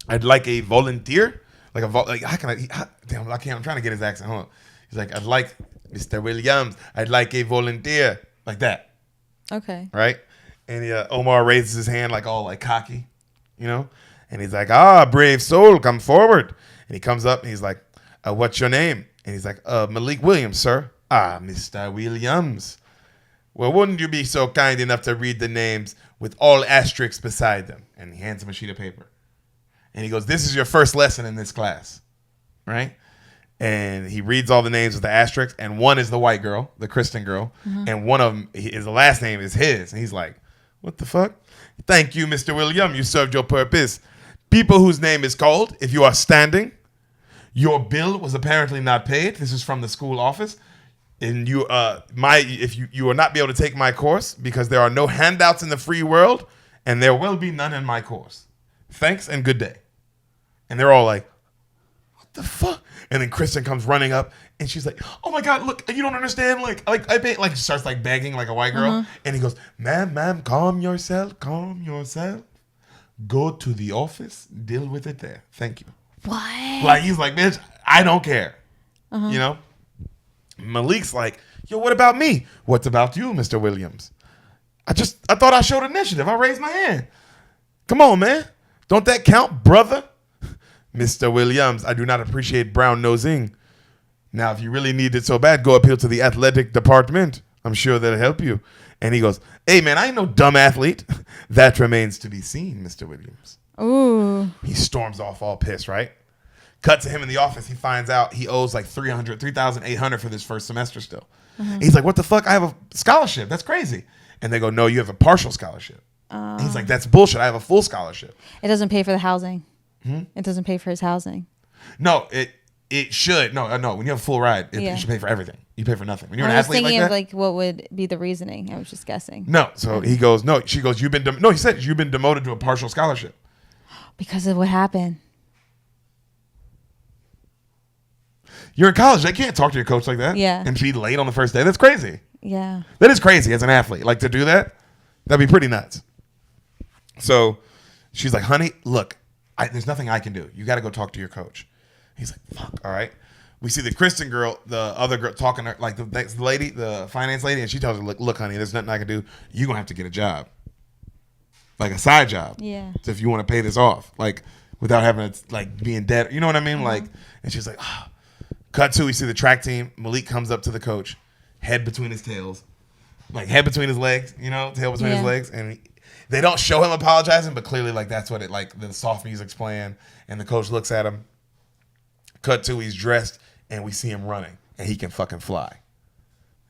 "I'd like a volunteer." Like how can I? Damn, I can't. I'm trying to get his accent. Hold on. He's like, "I'd like Mr. Williams. I'd like a volunteer," like that. Okay. Right? And Omar raises his hand like all like cocky, and he's like, "Ah, brave soul, come forward." And he comes up and he's like, "What's your name?" And he's like, "Malik Williams, sir." "Ah, Mr. Williams. Well, wouldn't you be so kind enough to read the names with all asterisks beside them?" And he hands him a sheet of paper. And he goes, "This is your first lesson in this class." Right? And he reads all the names with the asterisks, and one is the white girl, the Kristen girl, and one of them, his last name is his. And he's like, "What the fuck?" "Thank you, Mr. William. You served your purpose. People whose name is called, if you are standing, your bill was apparently not paid." This is from the school office. "And you will not be able to take my course because there are no handouts in the free world, and there will be none in my course. Thanks and good day." And they're all like, what the fuck? And then Kristen comes running up and she's like, oh my God, look, you don't understand. Like starts like begging like a white girl. And he goes, ma'am, calm yourself. Go to the office, deal with it there. Thank you. What? Like, he's like, bitch, I don't care. You know? Malik's like, yo, what about me? What's about you, Mr. Williams? I thought I showed initiative. I raised my hand. Come on, man. Don't that count, brother? Mr. Williams, I do not appreciate brown nosing. Now, if you really need it so bad, go appeal to the athletic department. I'm sure that'll help you. And he goes, hey, man, I ain't no dumb athlete. That remains to be seen, Mr. Williams. Ooh. He storms off all pissed, right? Cut to him in the office. He finds out he owes like $3,800 for this first semester still. He's like, what the fuck? I have a scholarship. That's crazy. And they go, no, you have a partial scholarship. He's like, that's bullshit. I have a full scholarship. It doesn't pay for the housing. It doesn't pay for his housing. No, it should. No. When you have a full ride, you should pay for everything. You pay for nothing. When you're an athlete like that. I was thinking of like what would be the reasoning. I was just guessing. No. So he goes, no. She goes, he said you've been demoted to a partial scholarship. Because of what happened. You're in college. They can't talk to your coach like that. Yeah. And be late on the first day. That's crazy. Yeah. That is crazy as an athlete. Like, to do that, that'd be pretty nuts. So she's like, honey, look, there's nothing I can do. You got to go talk to your coach. He's like, fuck, all right. We see the Kristen girl, the other girl, talking to her, like the lady, the finance lady, and she tells her, look, honey, there's nothing I can do. You're going to have to get a job. Like a side job. Yeah. So if you want to pay this off, like, without having to, like, being dead. You know what I mean? Like, and she's like, oh. Cut to, we see the track team. Malik comes up to the coach, head between his tails, like head between his legs, tail between his legs. And they don't show him apologizing, but clearly, like, that's what it, like, the soft music's playing. And the coach looks at him. Cut to, he's dressed, and we see him running. And he can fucking fly.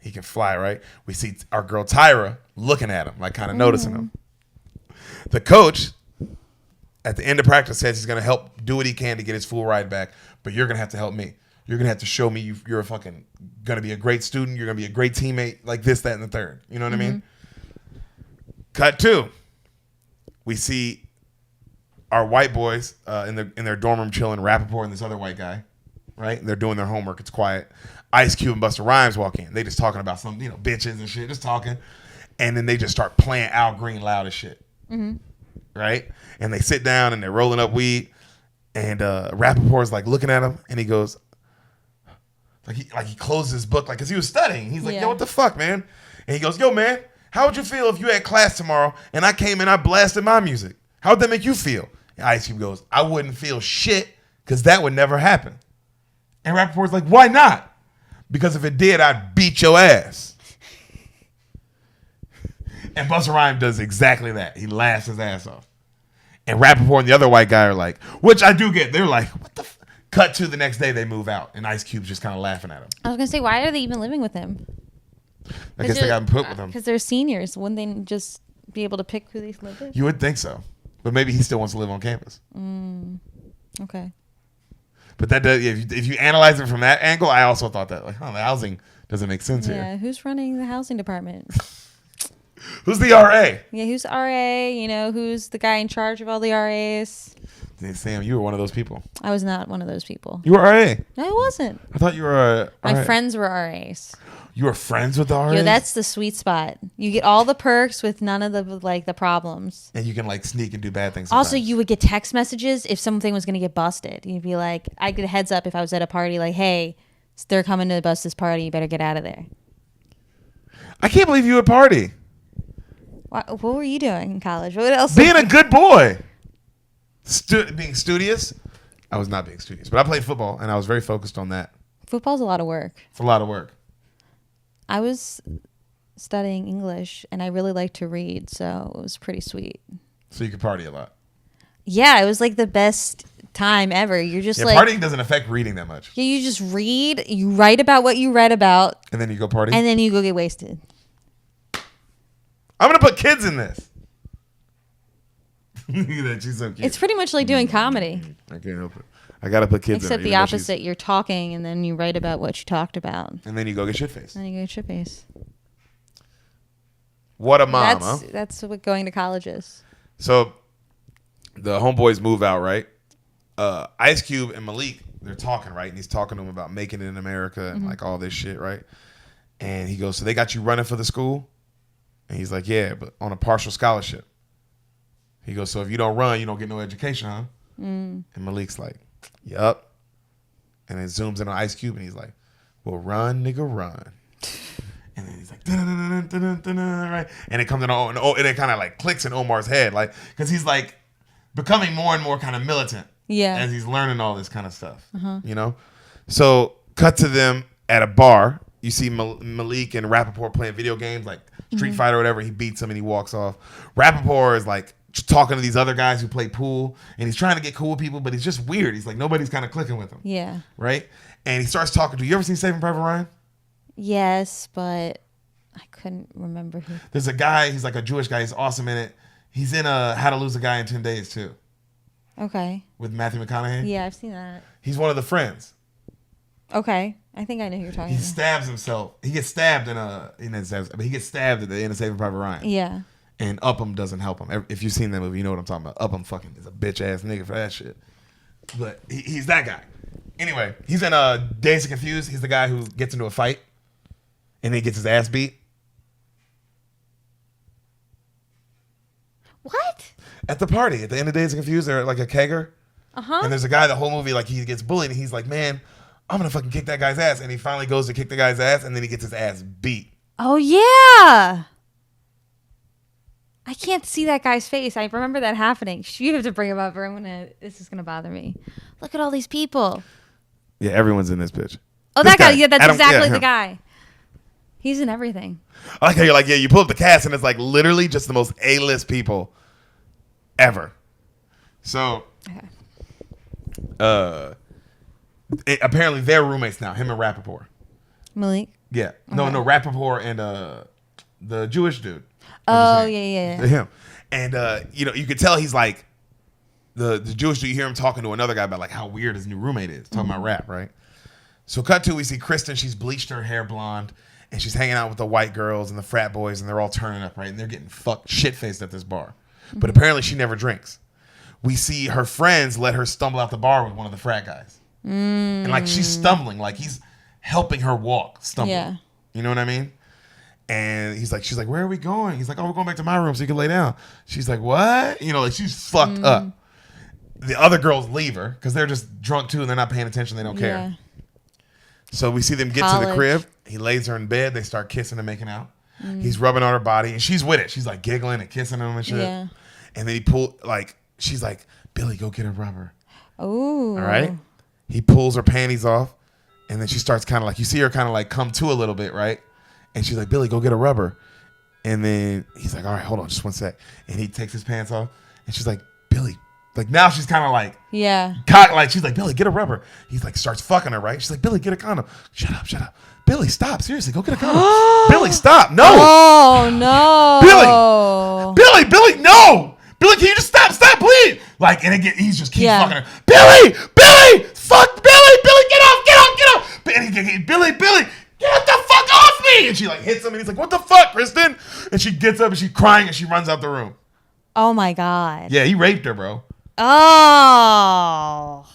He can fly, right? We see our girl Tyra looking at him, like, kind of noticing him. The coach, at the end of practice, says he's going to help do what he can to get his full ride back, but you're going to have to help me. You're going to have to show me you're going to be a great student. You're going to be a great teammate, like this, that, and the third. You know what I mean? Cut to, we see our white boys in their dorm room chilling, Rappaport and this other white guy, right? They're doing their homework. It's quiet. Ice Cube and Busta Rhymes walk in. They just talking about some, bitches and shit, just talking. And then they just start playing Al Green loud as shit. Right? And they sit down and they're rolling up weed. And Rappaport's like looking at him and he goes, he closed his book, like, because he was studying. He's like, yo, what the fuck, man? And he goes, yo, man, how would you feel if you had class tomorrow and I came and I blasted my music? How would that make you feel? And Ice Cube goes, I wouldn't feel shit because that would never happen. And Rappaport's like, why not? Because if it did, I'd beat your ass. And Busta Rhymes does exactly that. He laughs his ass off. And Rappaport and the other white guy are like, which I do get. They're like, what the fuck? Cut to the next day, they move out, and Ice Cube's just kind of laughing at him. I was going to say, why are they even living with him? I guess they got him put with him. Because they're seniors. Wouldn't they just be able to pick who they live with? You would think so. But maybe he still wants to live on campus. Okay. But that does, if you analyze it from that angle, I also thought that, like, the housing doesn't make sense here. Yeah, who's running the housing department? Who's the RA? Yeah, who's RA? Who's the guy in charge of all the RAs? Sam, you were one of those people. I was not one of those people. You were RA. No, I wasn't. I thought you were My friends were RAs. You were friends with the RAs? Yeah, that's the sweet spot. You get all the perks with none of the problems. And you can sneak and do bad things sometimes. Also, you would get text messages if something was going to get busted. You'd be like, I'd get a heads up if I was at a party, like, hey, they're coming to bust this party. You better get out of there. I can't believe you would party. What were you doing in college? What else? Being a good boy. Being studious. I was not being studious, but I played football and I was very focused on that. Football's a lot of work. It's a lot of work. I was studying English and I really liked to read, so it was pretty sweet. So you could party a lot. Yeah, it was like the best time ever. You're just partying doesn't affect reading that much. Yeah, you just read, you write about what you read about. And then you go party? And then you go get wasted. I'm going to put kids in this. Look at that. She's so cute. It's pretty much like doing comedy. I can't help it. I got to put kids Except in it. the opposite. You're talking and then you write about what you talked about. And then you go get shit-faced. And then you go get shit-faced. What a mom, huh? That's what going to college is. So the homeboys move out, right? Ice Cube and Malik, they're talking, right? And he's talking to him about making it in America and like all this shit, right? And he goes, so they got you running for the school? And he's like, yeah, but on a partial scholarship. He goes, so if you don't run, you don't get no education, huh? And Malik's like, yup. And it zooms in on Ice Cube and he's like, well, run, nigga, run. And then he's like, right? And it comes in, and it kind of like clicks in Omar's head, like, because he's like becoming more and more kind of militant. Yeah. As he's learning all this kind of stuff, you know? So cut to them at a bar. You see Malik and Rappaport playing video games like Street Fighter or whatever. He beats him and he walks off. Rappaport is like talking to these other guys who play pool. And he's trying to get cool with people, but he's just weird. He's like, nobody's kind of clicking with him. Yeah. Right? And he starts talking to, you ever seen Saving Private Ryan? Yes, but I couldn't remember who. There's a guy, he's like a Jewish guy. He's awesome in it. He's in How to Lose a Guy in 10 Days too. Okay. With Matthew McConaughey? Yeah, I've seen that. He's one of the friends. Okay. I think I know who you're talking about. He stabs himself. He gets stabbed he gets stabbed at the end of Saving Private Ryan. Yeah. And Upham doesn't help him. If you've seen that movie, you know what I'm talking about. Upham fucking is a bitch ass nigga for that shit. But he's that guy. Anyway, he's in Dazed and Confused. He's the guy who gets into a fight and then he gets his ass beat. What? At the party, at the end of Dazed and Confused, they're at like a kegger. And there's a guy the whole movie, like he gets bullied and he's like, man, I'm going to fucking kick that guy's ass. And he finally goes to kick the guy's ass and then he gets his ass beat. Oh, yeah. I can't see that guy's face. I remember that happening. You have to bring him up or this is going to bother me. Look at all these people. Yeah, everyone's in this bitch. Oh, this that guy. Yeah, that's exactly the guy. He's in everything. I like how you're like, yeah, you pull up the cast and it's like literally just the most A-list people ever. So, apparently they're roommates now, him and Rappaport. Malik? Yeah. No, Rappaport and the Jewish dude. Oh, yeah. Him. And, you could tell he's like, the Jewish dude, you hear him talking to another guy about like how weird his new roommate is, talking about rap, right? So cut to, we see Kristen, she's bleached her hair blonde, and she's hanging out with the white girls and the frat boys, and they're all turning up, right? And they're getting shit-faced at this bar. But apparently she never drinks. We see her friends let her stumble out the bar with one of the frat guys. And like she's stumbling, like he's helping her walk, stumbling. Yeah. You know what I mean? And she's like, where are we going? He's like, oh, we're going back to my room so you can lay down. She's like, what? You know, like she's fucked up. The other girls leave her because they're just drunk too and they're not paying attention. They don't care. So we see them get to the crib. He lays her in bed. They start kissing and making out. He's rubbing on her body and she's with it. She's like giggling and kissing him and shit. Yeah. And then she's like, Billy, go get a rubber. Oh. All right. He pulls her panties off and then she starts kind of like, you see her kind of like come to a little bit, right? And she's like, Billy, go get a rubber. And then he's like, all right, hold on, just one sec. And he takes his pants off and she's like, Billy. Like now she's kind of like, she's like, Billy, get a rubber. He's like, starts fucking her, right? She's like, Billy, get a condom. Shut up. Billy, stop. Seriously, go get a condom. Billy, stop. No. Oh, no. Billy, no. Billy, can you just stop, please? Like, and he's just keeps fucking her. Billy, fuck Billy, get off. Billy, get the fuck off me. And she like hits him and he's like, what the fuck, Kristen? And she gets up and she's crying and she runs out the room. Oh my God. Yeah, he raped her, bro. Oh.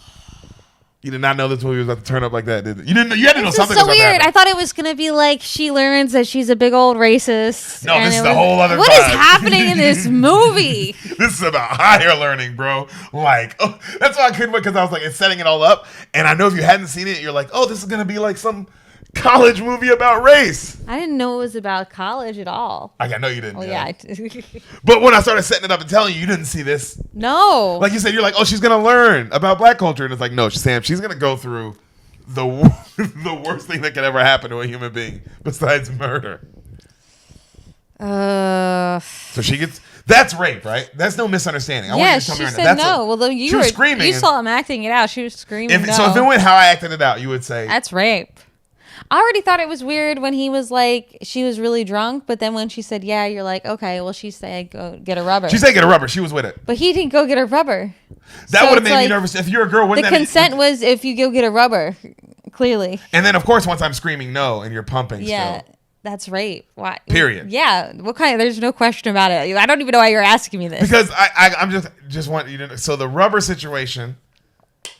You did not know this movie was about to turn up like that, did you? You had to know something. This is so weird. I thought it was gonna be like she learns that she's a big old racist. No, this is a whole other. What is happening in this movie? This is about higher learning, bro. Like, that's why I couldn't wait because I was like, it's setting it all up, and I know if you hadn't seen it, you're like, oh, this is gonna be like some college movie about race. I didn't know it was about college at all. I know you didn't. Oh yeah. But when I started setting it up and telling you, you didn't see this. No. Like you said, you're like, oh, she's gonna learn about black culture, and it's like, no, Sam, she's gonna go through the worst thing that could ever happen to a human being besides murder. So she gets. That's rape, right? That's no misunderstanding. I want you to tell me right now. Said no. Well, she was screaming. You saw him acting it out. She was screaming. So if it went how I acted it out, you would say that's rape. I already thought it was weird when he was like, she was really drunk, but then when she said, yeah, you're like, okay, well, she said, go get a rubber. She said get a rubber. She was with it. But he didn't go get a rubber. That would have made me nervous. If you're a girl, wouldn't the consent was if you go get a rubber, clearly. And then, of course, once I'm screaming no and you're pumping still. That's rape. Why? Period. Yeah. What kind? There's no question about it. I don't even know why you're asking me this. Because I'm just want you to know. So the rubber situation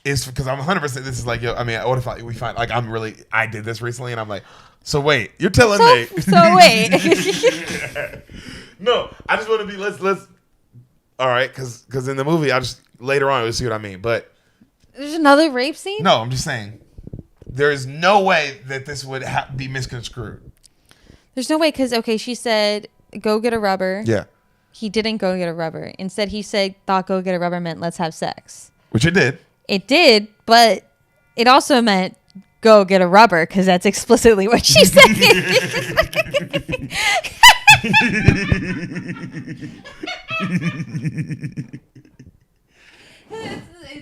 is because I'm 100%. This is like, yo, I mean, what if we find like I did this recently, and I'm like, so wait, you're telling me? So wait. No, I just want to be. Let's. All right, because in the movie, I just later on you'll see what I mean. But there's another rape scene. no, I'm just saying there is no way that this would be misconstrued. There's no way because she said go get a rubber. Yeah. He didn't go get a rubber. Instead, he thought go get a rubber meant let's have sex. Which it did. It did, but it also meant go get a rubber because that's explicitly what she said.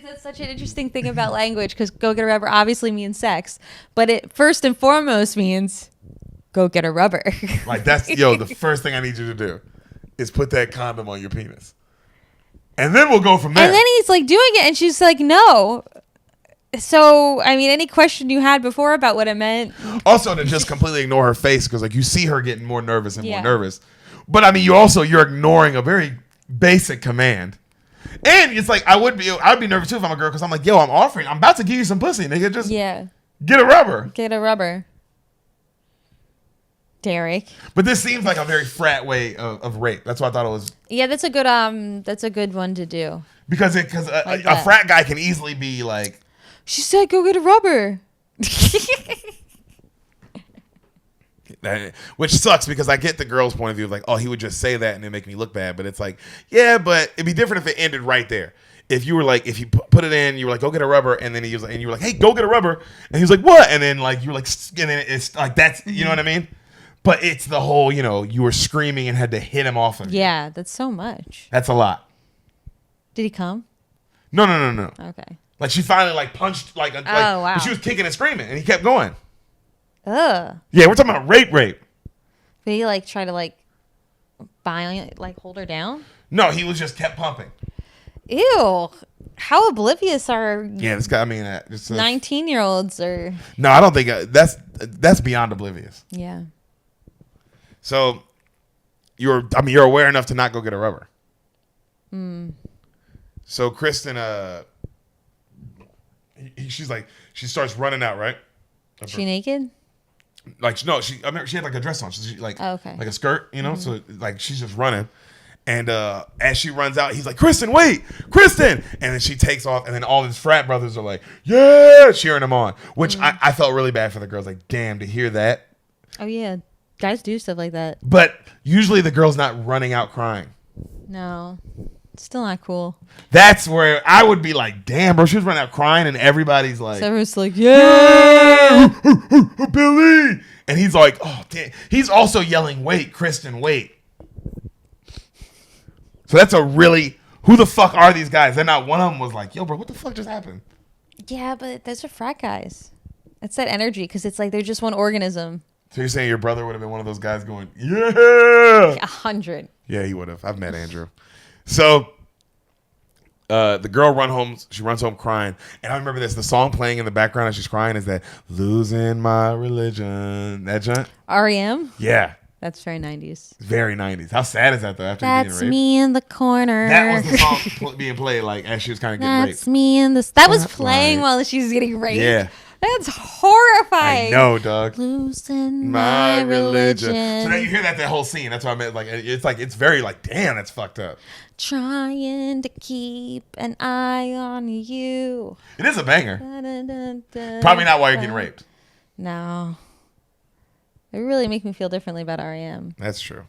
That's such an interesting thing about language because go get a rubber obviously means sex, but it first and foremost means go get a rubber. Like that's the first thing I need you to do is put that condom on your penis. And then we'll go from there. And then he's like doing it and she's like, no. So, I mean, any question you had before about what it meant? Also to just completely ignore her face because like you see her getting more nervous and more nervous. But I mean, you're ignoring a very basic command. And it's like, I'd be nervous too if I'm a girl because I'm like, yo, I'm about to give you some pussy, nigga. Just get a rubber. Get a rubber. Deric. But this seems like a very frat way of rape. That's why I thought it was. Yeah, that's a good one to do. Because a frat guy can easily be like, she said go get a rubber. Which sucks because I get the girl's point of view of like, oh, he would just say that and it make me look bad. But it's like, yeah, but it'd be different if it ended right there. If you were like, if you put it in, you were like, go get a rubber, and then you were like, hey, go get a rubber, and he was like, what? And then like you were like, and then it's like that's, you know what I mean? But it's the whole, you were screaming and had to hit him off of you. Yeah, that's so much. That's a lot. Did he come? No. Okay. Like she finally like punched wow. But she was kicking and screaming, and he kept going. Ugh. Yeah, we're talking about rape. Did he like try to like hold her down? No, he was just kept pumping. Ew. How oblivious are this guy? I mean, 19-year-olds are. No, I don't think that's beyond oblivious. Yeah. So you're aware enough to not go get a rubber. So Kristen, she starts running out, right? Is she naked? Like no, she had like a dress on. She like like a skirt, So like she's just running, and as she runs out, he's like, "Kristen, wait, Kristen!" And then she takes off, and then all his frat brothers are like, "Yeah!" cheering him on. Which I felt really bad for the girls. Like, damn, to hear that. Oh yeah, guys do stuff like that. But usually the girl's not running out crying. No. Still not cool. That's where I would be like, damn, bro, she was running out crying and everybody's like, so everyone's like, yeah, Billy. And he's like, oh, damn. He's also yelling, wait, Kristen, wait. So that's who the fuck are these guys? They're not, one of them was like, yo, bro, what the fuck just happened? Yeah, but those are frat guys. It's that energy because it's like they're just one organism. So you're saying your brother would have been one of those guys going, yeah. 100. Yeah, he would have. I've met Andrew. So the girl runs home crying. And I remember this. The song playing in the background as she's crying is that Losing My Religion. That joint? REM? Yeah. That's very 90s. Very 90s. How sad is that though? After That's being raped? me in the corner. That was the song being played like as she was kind of getting raped. That's me in the... That was playing while she was getting raped. Yeah. That's horrifying. I know, dog. Losing my religion. So now you hear that whole scene. That's what I meant. Like it's very like, damn, that's fucked up. Trying to keep an eye on you. It is a banger. Probably not while you're getting raped. No. It really makes me feel differently about REM. That's true.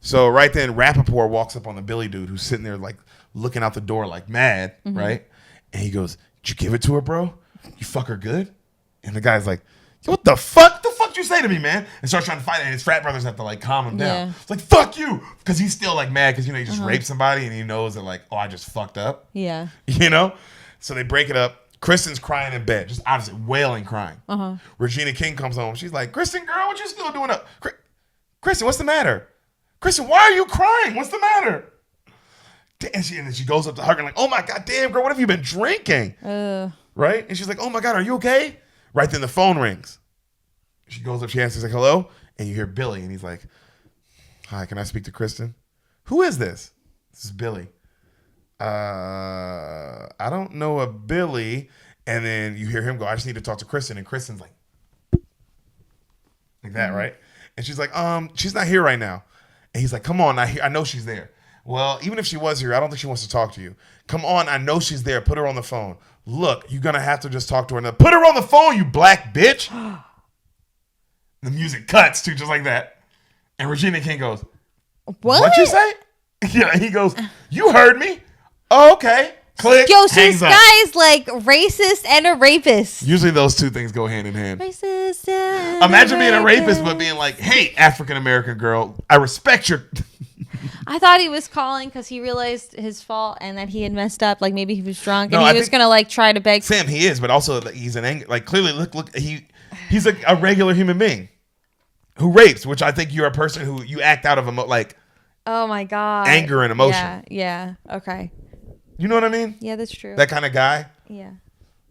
So right then, Rappaport walks up on the Billy dude who's sitting there like looking out the door like mad, right? And he goes, "Did you give it to her, bro? You fuck her good?" And the guy's like, "What the fuck? The fuck did you say to me, man?" And starts trying to fight it. And his frat brothers have to like calm him down. Yeah. It's like, "Fuck you," because he's still like mad because he just raped somebody and he knows that like, oh, I just fucked up. Yeah. So they break it up. Kristen's crying in bed, just obviously wailing, crying. Regina King comes home. She's like, "Kristen, girl, what you still doing up? Kristen, what's the matter? Kristen, why are you crying? What's the matter?" And then she goes up to hug her like, "Oh my God, damn, girl, what have you been drinking?" Right? And she's like, "Oh my God, are you okay?" Right then the phone rings. She goes up, she answers like, "Hello?" And you hear Billy, and he's like, "Hi, can I speak to Kristen?" "Who is this?" "This is Billy." I don't know a Billy. And then you hear him go, I just need to talk to Kristen. And Kristen's like that, right? And she's like, she's not here right now. And he's like, come on, I know she's there. Well, even if she was here, I don't think she wants to talk to you. Come on, I know she's there. Put her on the phone. Look, you're going to have to just talk to her. Now, put her on the phone, you black bitch. The music cuts too, just like that. And Regina King goes, what you say? Yeah, and he goes, you heard me. Oh, okay. Click. Yo, so this guy's like racist and a rapist. Usually those two things go hand in hand. Racist and imagine being a rapist, but being like, hey, African-American girl, I respect your... I thought he was calling because he realized his fault and that he had messed up. Like maybe he was drunk and he was going to like try to beg. Sam, he is, but also he's an anger. Like clearly, look, he's a regular human being who rapes, which I think you're a person who you act out of like... Oh my God. Anger and emotion. Yeah. Okay. You know what I mean? Yeah, that's true. That kind of guy. Yeah.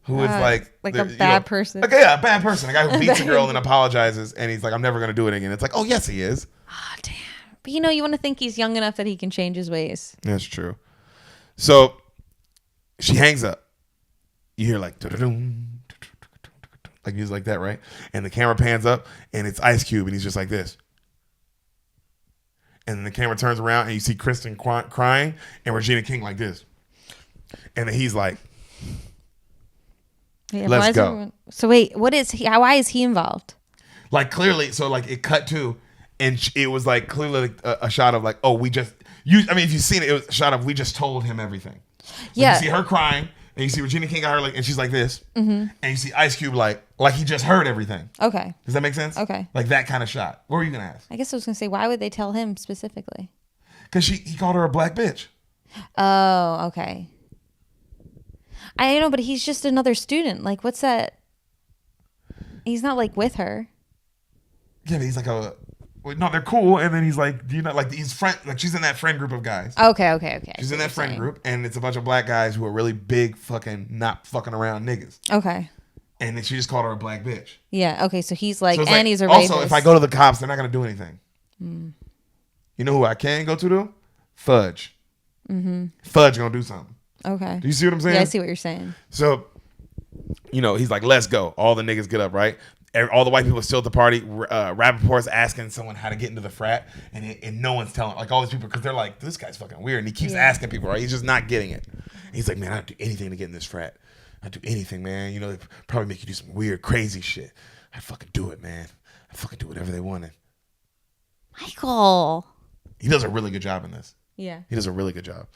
Who is like a bad person. Okay, yeah, a bad person. A guy who beats a girl and apologizes, and he's like, I'm never going to do it again. It's like, oh, yes, he is. Oh, damn. But you want to think he's young enough that he can change his ways. That's true. So she hangs up. You hear like, like music like that, right? And the camera pans up, and it's Ice Cube, and he's just like this. And then the camera turns around, and you see Kristen crying, and Regina King like this. And then he's like, let's go. So wait, what is he? Why is he involved? Like clearly, so like it cut to, and it was like clearly a shot of like, oh, we just, I mean, if you've seen it, it was a shot of we just told him everything. So yeah. You see her crying, and you see Regina King got her like, and she's like this, and you see Ice Cube like he just heard everything. Okay. Does that make sense? Okay. Like that kind of shot. What were you gonna ask? I guess I was gonna say, why would they tell him specifically? Because he called her a black bitch. Oh, okay. I know, but he's just another student. Like, what's that? He's not like with her. Yeah, but he's like no, they're cool. And then he's like, do you not like he's friend? Like she's in that friend group of guys. Okay. She's in that friend group, and it's a bunch of black guys who are really big, fucking not fucking around niggas. Okay. And then she just called her a black bitch. Yeah. Okay. So he's like, so and he's a rapist. Also, if I go to the cops, they're not gonna do anything. You know who I can go to though? Fudge. Fudge gonna do something. Okay. Do you see what I'm saying? Yeah, I see what you're saying. So, he's like, let's go. All the niggas get up, right? All the white people are still at the party. Rappaport's asking someone how to get into the frat, and no one's telling. Like all these people, because they're like, this guy's fucking weird, and he keeps asking people, right? He's just not getting it. And he's like, man, I'd do anything to get in this frat. I'd do anything, man. They probably make you do some weird, crazy shit. I'd fucking do it, man. I'd fucking do whatever they wanted. Michael. He does a really good job in this. Yeah. He does a really good job.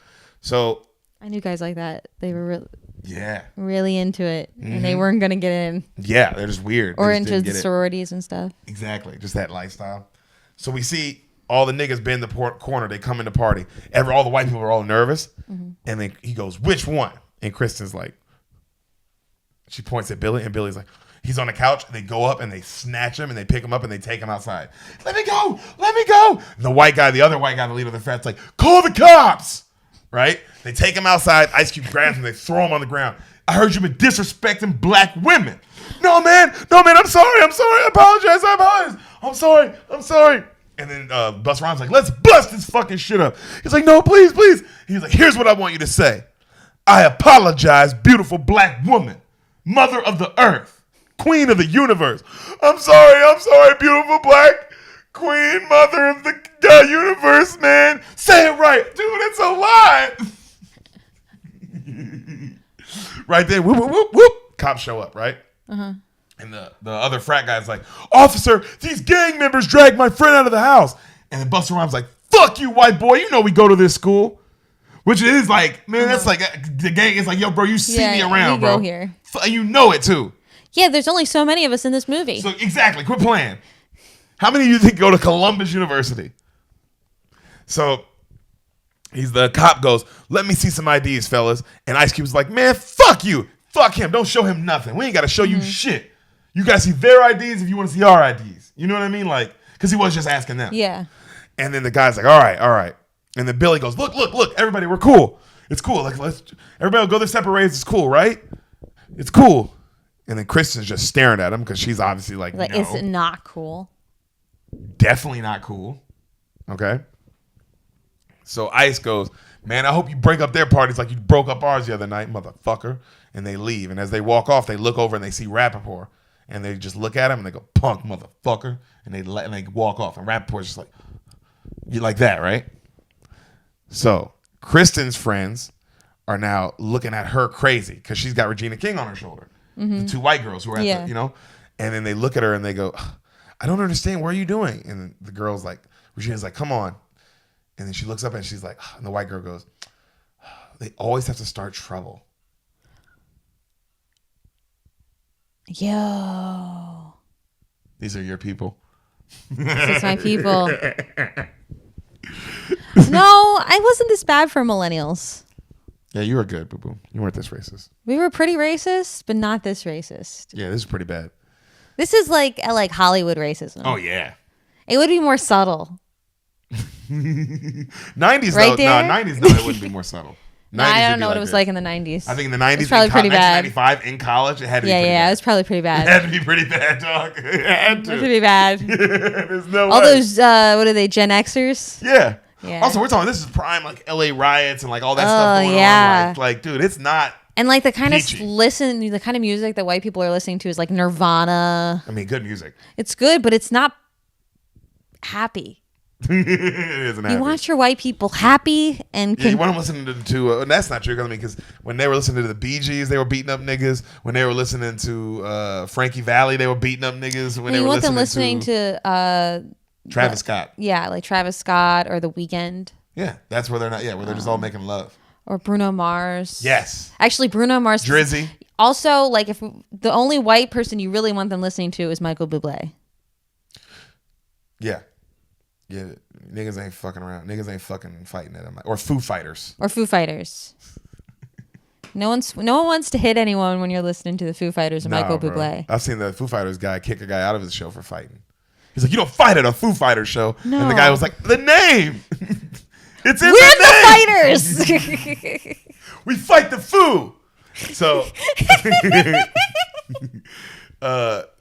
So I knew guys like that. They were yeah, really into it, and they weren't gonna get in. Yeah, they're just weird. Or into the sororities and stuff. Exactly, just that lifestyle. So we see all the niggas bend the corner. They come in the party. All the white people are all nervous, and then he goes, "Which one?" And Kristen's like, she points at Billy, and Billy's like, he's on the couch. They go up and they snatch him and they pick him up and they take him outside. Let me go! Let me go! And the other white guy, the leader of the frat's like, call the cops! Right? They take him outside. Ice Cube grabs him. They throw him on the ground. I heard you've been disrespecting black women. No, man. I'm sorry. I apologize. I'm sorry. And then Busta Rhymes like, let's bust this fucking shit up. He's like, no, please. He's like, here's what I want you to say. I apologize, beautiful black woman, mother of the earth, queen of the universe. I'm sorry, beautiful black queen, mother of the universe, man. Say it right. Dude, it's a lie. Right there. Whoop, whoop, whoop, whoop. Cops show up, right? Uh-huh. And the other frat guy's like, officer, these gang members dragged my friend out of the house. And then Busta Rhymes like, fuck you, white boy. You know we go to this school. Which is like, man, that's like, the gang is like, yo, bro, you see me around, bro. Go here. You know it, too. Yeah, there's only so many of us in this movie. So, exactly. Quit playing. How many of you think go to Columbus University? So, the cop goes, let me see some IDs, fellas. And Ice Cube's like, man, fuck you. Fuck him. Don't show him nothing. We ain't got to show you shit. You got to see their IDs if you want to see our IDs. You know what I mean? Like, because he was just asking them. Yeah. And then the guy's like, all right. And then Billy goes, look, everybody, we're everybody will go their separate ways. It's cool, right? It's cool. And then Kristen's just staring at him because she's obviously like, no. It's not cool. Definitely not cool. Okay. So Ice goes, man, I hope you break up their parties like you broke up ours the other night, motherfucker. And they leave. And as they walk off, they look over and they see Rappaport. And they just look at him and they go, punk, motherfucker. And they walk off. And Rappaport's just like, you like that, right? So Kristen's friends are now looking at her crazy because she's got Regina King on her shoulder. The two white girls who are at the, and then they look at her and they go, I don't understand. What are you doing? And the girl's like, Regina's like, come on. And then she looks up and she's like, and the white girl goes, they always have to start trouble. Yo. These are your people. This is my people. No, I wasn't this bad for millennials. Yeah, you were good, boo boo. You weren't this racist. We were pretty racist, but not this racist. Yeah, this is pretty bad. This is like Hollywood racism. Oh yeah. It would be more subtle. 90s right though. there? No, 90s no, it wouldn't be more subtle. No, I don't know what it was like in the 90s. I think in the 90s, it was probably pretty bad. 1995 in college, it had to be pretty bad. It was probably pretty bad. It had to be pretty bad, dog. It had to. It had to be bad. There's no All way. those, what are they, Gen Xers? Yeah. Yeah. Also, we're talking, this is prime, like, LA riots and, like, all that stuff going on. Like, dude, it's not And, like, the kind peachy. the kind of music that white people are listening to is, like, Nirvana. I mean, good music. It's good, but it's not happy. It isn't happy. You want your white people happy and Yeah, you want them listening to and that's not true. I mean, because when they were listening to the Bee Gees, they were beating up niggas. When they were listening to Frankie Valli, they were beating up niggas. When you they were want them listening to Travis Scott. Yeah, like Travis Scott or The Weeknd. Yeah, that's where they're not. Yeah, where they're just all making love. Or Bruno Mars. Yes. Actually, Bruno Mars. Drizzy. Also, like, if the only white person you really want them listening to is Michael Bublé. Yeah. Yeah, niggas ain't fucking around. Niggas ain't fucking fighting at them. Or Foo Fighters. No one wants to hit anyone when you're listening to the Foo Fighters or Michael Bublé. I've seen the Foo Fighters guy kick a guy out of his show for fighting. He's like, you don't fight at a Foo Fighters show. No. And the guy was like, the name. It's in We're the name. Fighters. We fight the Foo. So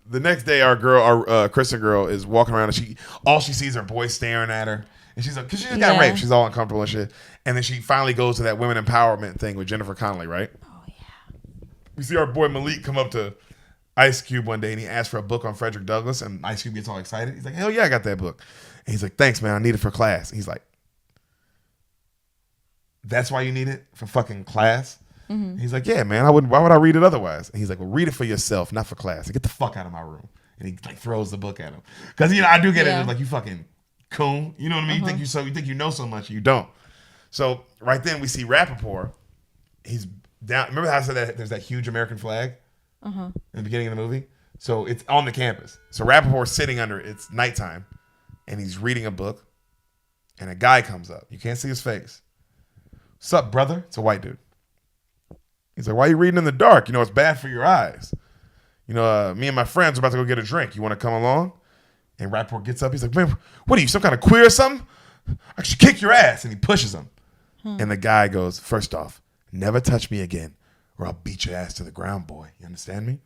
the next day, our Kristen girl is walking around and all she sees are boys staring at her. And she's like, because she just got raped. She's all uncomfortable and shit. And then she finally goes to that women empowerment thing with Jennifer Connelly, right? Oh, yeah. We see our boy Malik come up to Ice Cube one day and he asks for a book on Frederick Douglass. And Ice Cube gets all excited. He's like, hell yeah, I got that book. And he's like, thanks, man. I need it for class. And he's like, that's why you need it? For fucking class? Mm-hmm. He's like, yeah, man. Why would I read it otherwise? And he's like, well, read it for yourself, not for class. Get the fuck out of my room. And he like throws the book at him. Because I do get it. It's like, you fucking coon. You know what I mean? You think you know so much, you don't. So right then we see Rappaport. He's down. Remember how I said that there's that huge American flag in the beginning of the movie? So it's on the campus. So Rappaport's sitting under it. It's nighttime, and he's reading a book. And a guy comes up. You can't see his face. What's up, brother? It's a white dude. He's like, why are you reading in the dark? It's bad for your eyes. Me and my friends are about to go get a drink. You want to come along? And Rappaport gets up. He's like, man, what are you, some kind of queer or something? I should kick your ass. And he pushes him. And the guy goes, first off, never touch me again or I'll beat your ass to the ground, boy. You understand me?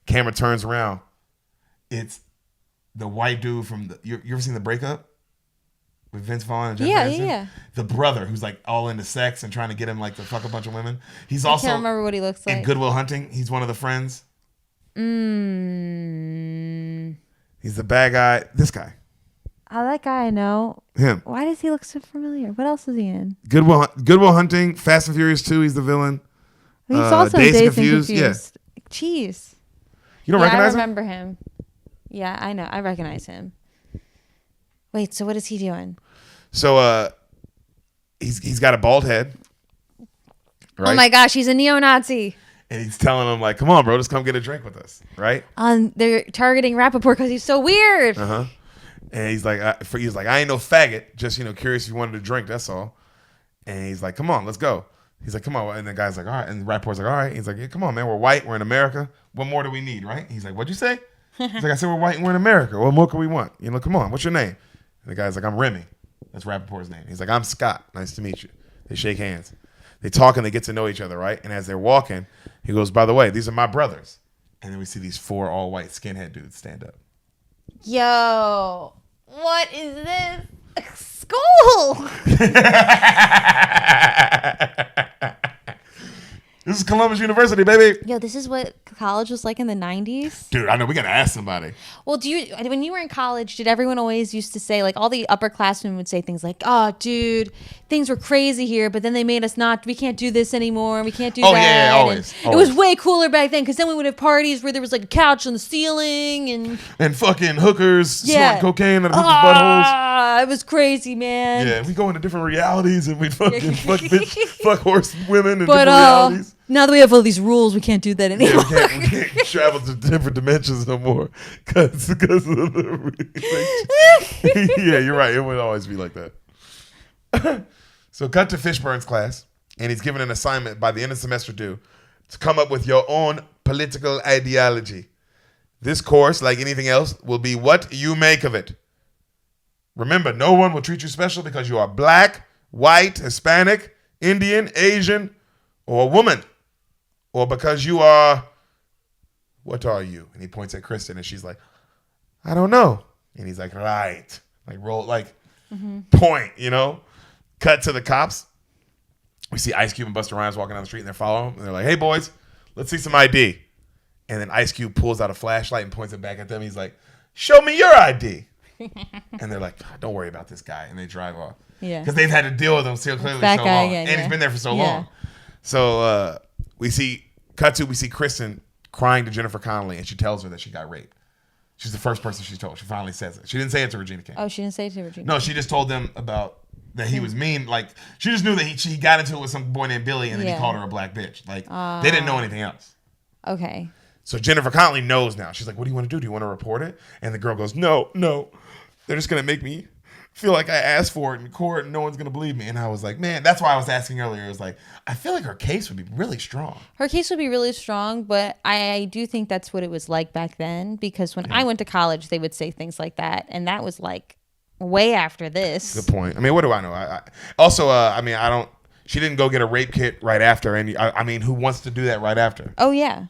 Camera turns around. It's the white dude from you ever seen The Breakup? With Vince Vaughn and Jennifer Aniston? Yeah. The brother who's like all into sex and trying to get him like to fuck a bunch of women. He's also, I can't remember what he looks like. in Good Will Hunting. He's one of the friends. He's the bad guy. This guy. Oh, that guy I know. Him. Why does he look so familiar? What else is he in? Good Will Hunting. Fast and Furious 2. He's the villain. He's also in Dazed and Confused. Yeah. Jeez. You don't recognize him? I remember him. Yeah, I know. I recognize him. Wait, so what is he doing? So he's got a bald head. Right? Oh my gosh, he's a neo-Nazi. And he's telling him like, come on, bro, just come get a drink with us. Right? They're targeting Rappaport because he's so weird. Uh-huh. And he's like, I ain't no faggot. Just, curious if you wanted a drink, that's all. And he's like, come on, let's go. He's like, come on. And the guy's like, all right. And Rappaport's like, all right. He's like, yeah, come on, man. We're white. We're in America. What more do we need, right? He's like, what'd you say? He's like, I said we're white and we're in America. What more can we want? Come on. What's your name? And the guy's like, I'm Remy. That's Rappaport's name. He's like, I'm Scott. Nice to meet you. They shake hands. They talk and they get to know each other, right? And as they're walking, he goes, by the way, these are my brothers. And then we see these 4 all-white skinhead dudes stand up. Yo, what is this? school. This is Columbus University, baby. Yo, this is what college was like in the 90s. Dude, I know. We got to ask somebody. Well, when you were in college, did everyone always used to say, like, all the upperclassmen would say things like, oh, dude, things were crazy here, but then they made us we can't do this anymore. We can't do that. Yeah, always. It was way cooler back then because then we would have parties where there was like a couch on the ceiling and fucking hookers snorting cocaine out of people's buttholes. It was crazy, man. Yeah, we go into different realities and we fucking fuck horse women in different realities. Now that we have all these rules, we can't do that anymore. Yeah, we can't travel to different dimensions no more because of the yeah, you're right. It would always be like that. So cut to Fishburne's class, and he's given an assignment by the end of the semester due to come up with your own political ideology. This course, like anything else, will be what you make of it. Remember, no one will treat you special because you are black, white, Hispanic, Indian, Asian, or a woman. Or because you are, what are you? And he points at Kristen and she's like, I don't know. And he's like, right. Like roll, like point, you know? Cut to the cops. We see Ice Cube and Busta Rhymes walking down the street and they're following him. And they're like, hey boys, let's see some ID. And then Ice Cube pulls out a flashlight and points it back at them. He's like, show me your ID. And they're like, don't worry about this guy. And they drive off. Yeah. Because they've had to deal with him so clearly so long. And he's been there for so long. So we see Kristen crying to Jennifer Connelly, and she tells her that she got raped. She's the first person she's told. She finally says it. She didn't say it to Regina King. Oh, she didn't say it to Regina. No, she just told them about that he was mean. Like, she just knew that he got into it with some boy named Billy, and then he called her a black bitch. Like, they didn't know anything else. Okay. So Jennifer Connelly knows now. She's like, what do you want to do? Do you want to report it? And the girl goes, no. They're just going to make me feel like I asked for it in court and no one's going to believe me. And I was like, man, that's why I was asking earlier. It was like, I feel like her case would be really strong. Her case would be really strong, but I do think that's what it was like back then because when I went to college, they would say things like that. And that was like way after this. Good point. I mean, what do I know? She didn't go get a rape kit right after. And who wants to do that right after? Oh, yeah.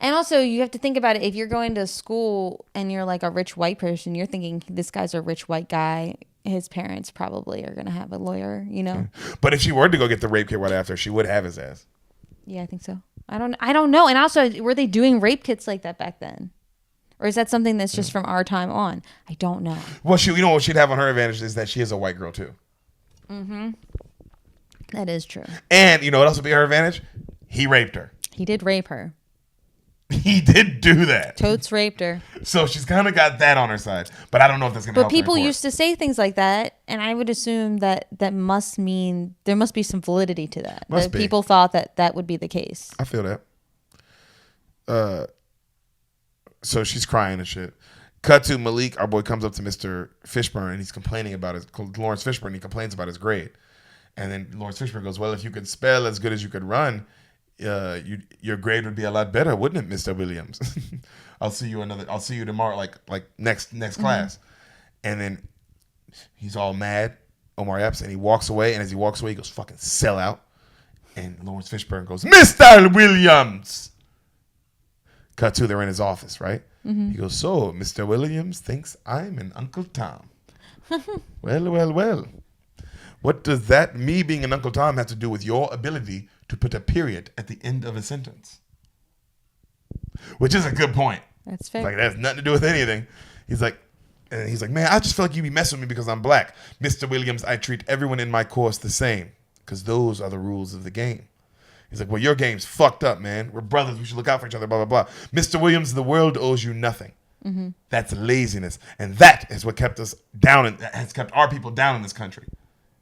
And also, you have to think about it. If you're going to school and you're like a rich white person, you're thinking this guy's a rich white guy. His parents probably are going to have a lawyer, you know? But if she were to go get the rape kit right after, she would have his ass. Yeah, I think so. I don't know. And also, were they doing rape kits like that back then? Or is that something that's just from our time on? I don't know. Well, what she'd have on her advantage is that she is a white girl, too. Mm-hmm. That is true. And you know what else would be her advantage? He raped her. He did rape her. He did do that. Totes raped her. So she's kind of got that on her side. But I don't know if that's going to help her in people court. used to say things like that, and I would assume that must mean there must be some validity to that. Must be. People thought that would be the case. I feel that. So she's crying and shit. Cut to Malik, our boy, comes up to Mr. Fishburne, and he's complaining about Lawrence Fishburne. He complains about his grade. And then Lawrence Fishburne goes, well, if you could spell as good as you could run, your grade would be a lot better, wouldn't it, Mr. Williams? I'll see you tomorrow, like next class. And then he's all mad, Omar Epps, and he walks away. And as he walks away, he goes, fucking sell out. And Lawrence Fishburne goes, Mr. Williams. Cut to, they're in his office, right? Mm-hmm. He goes, so Mr. Williams thinks I'm an Uncle Tom. Well. What does that, me being an Uncle Tom, have to do with your ability to put a period at the end of a sentence? Which is a good point. That's fair. Like, that has nothing to do with anything. He's like, man, I just feel like you be messing with me because I'm black. Mr. Williams, I treat everyone in my course the same because those are the rules of the game. He's like, well, your game's fucked up, man. We're brothers. We should look out for each other, blah, blah, blah. Mr. Williams, the world owes you nothing. Mm-hmm. That's laziness. And that is what kept us down and has kept our people down in this country.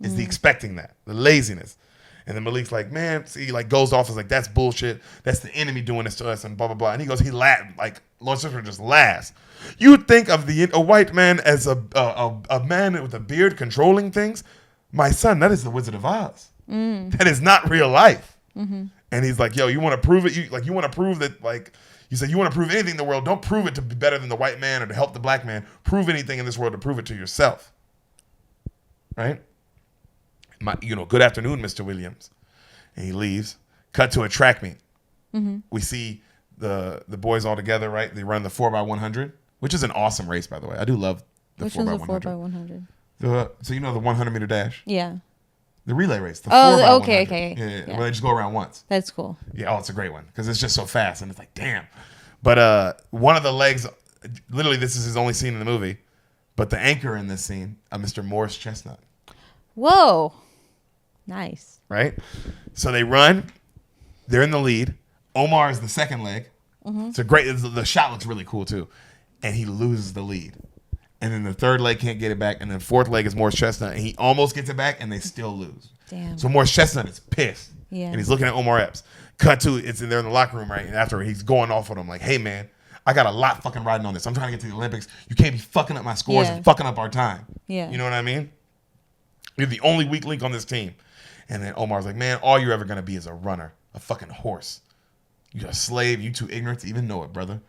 Is the expecting that, the laziness. And then Malik's like, man, see, like goes off, is like, that's bullshit. That's the enemy doing this to us and blah, blah, blah. And he goes, he laughed, like Lord Sister just laughs. You think of a white man as a man with a beard controlling things? My son, that is the Wizard of Oz. That is not real life. Mm-hmm. And he's like, yo, you want to prove it? You want to prove that, like, you said you want to prove anything in the world. Don't prove it to be better than the white man or to help the black man. Prove anything in this world to prove it to yourself. Right? Good afternoon, Mr. Williams. And he leaves. Cut to a track meet. Mm-hmm. We see the boys all together, right? They run the 4x100, which is an awesome race, by the way. I do love the 4x100. Which one's the 4x100? So you know the 100-meter dash? Yeah. The relay race. The Oh, 4x100. okay. Yeah. Where they just go around once. That's cool. Yeah, it's a great one because it's just so fast and it's like, damn. But one of the legs, literally this is his only scene in the movie, but the anchor in this scene, Mr. Morris Chestnut. Whoa. Nice. Right? So they run. They're in the lead. Omar is the second leg. Mm-hmm. It's a great, the shot looks really cool too. And he loses the lead. And then the third leg can't get it back. And then fourth leg is Morris Chestnut. And he almost gets it back and they still lose. Damn. So Morris Chestnut is pissed. Yeah. And he's looking at Omar Epps. Cut to, it's in there in the locker room, right? And after he's going off with him like, hey man, I got a lot fucking riding on this. I'm trying to get to the Olympics. You can't be fucking up my scores and fucking up our time. Yeah. You know what I mean? You're the only weak link on this team. And then Omar's like, man, all you're ever going to be is a runner, a fucking horse. You're a slave. You too ignorant to even know it, brother.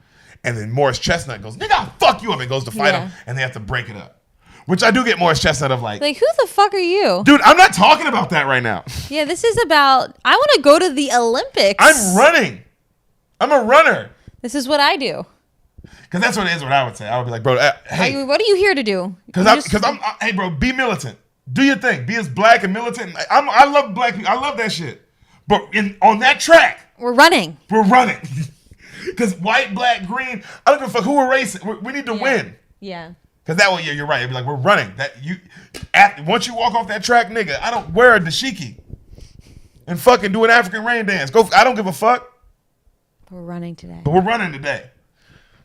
And then Morris Chestnut goes, nigga, I'll fuck you up, and goes to fight him. And they have to break it up. Which I do get Morris Chestnut of like, who the fuck are you? Dude, I'm not talking about that right now. Yeah, this is about, I want to go to the Olympics. I'm running. I'm a runner. This is what I do. Because that's what it is, what I would say. I would be like, bro, hey. What are you here to do? Hey, bro, be militant. Do your thing. Be as black and militant. I love black people. I love that shit. But on that track. We're running. We're running. Because white, black, green, I don't give a fuck who we're racing. We need to win. Yeah. Because that way, you're right. It'd be like, we're running. Once you walk off that track, nigga, I don't wear a dashiki and fucking do an African rain dance. I don't give a fuck. We're running today. But we're running today.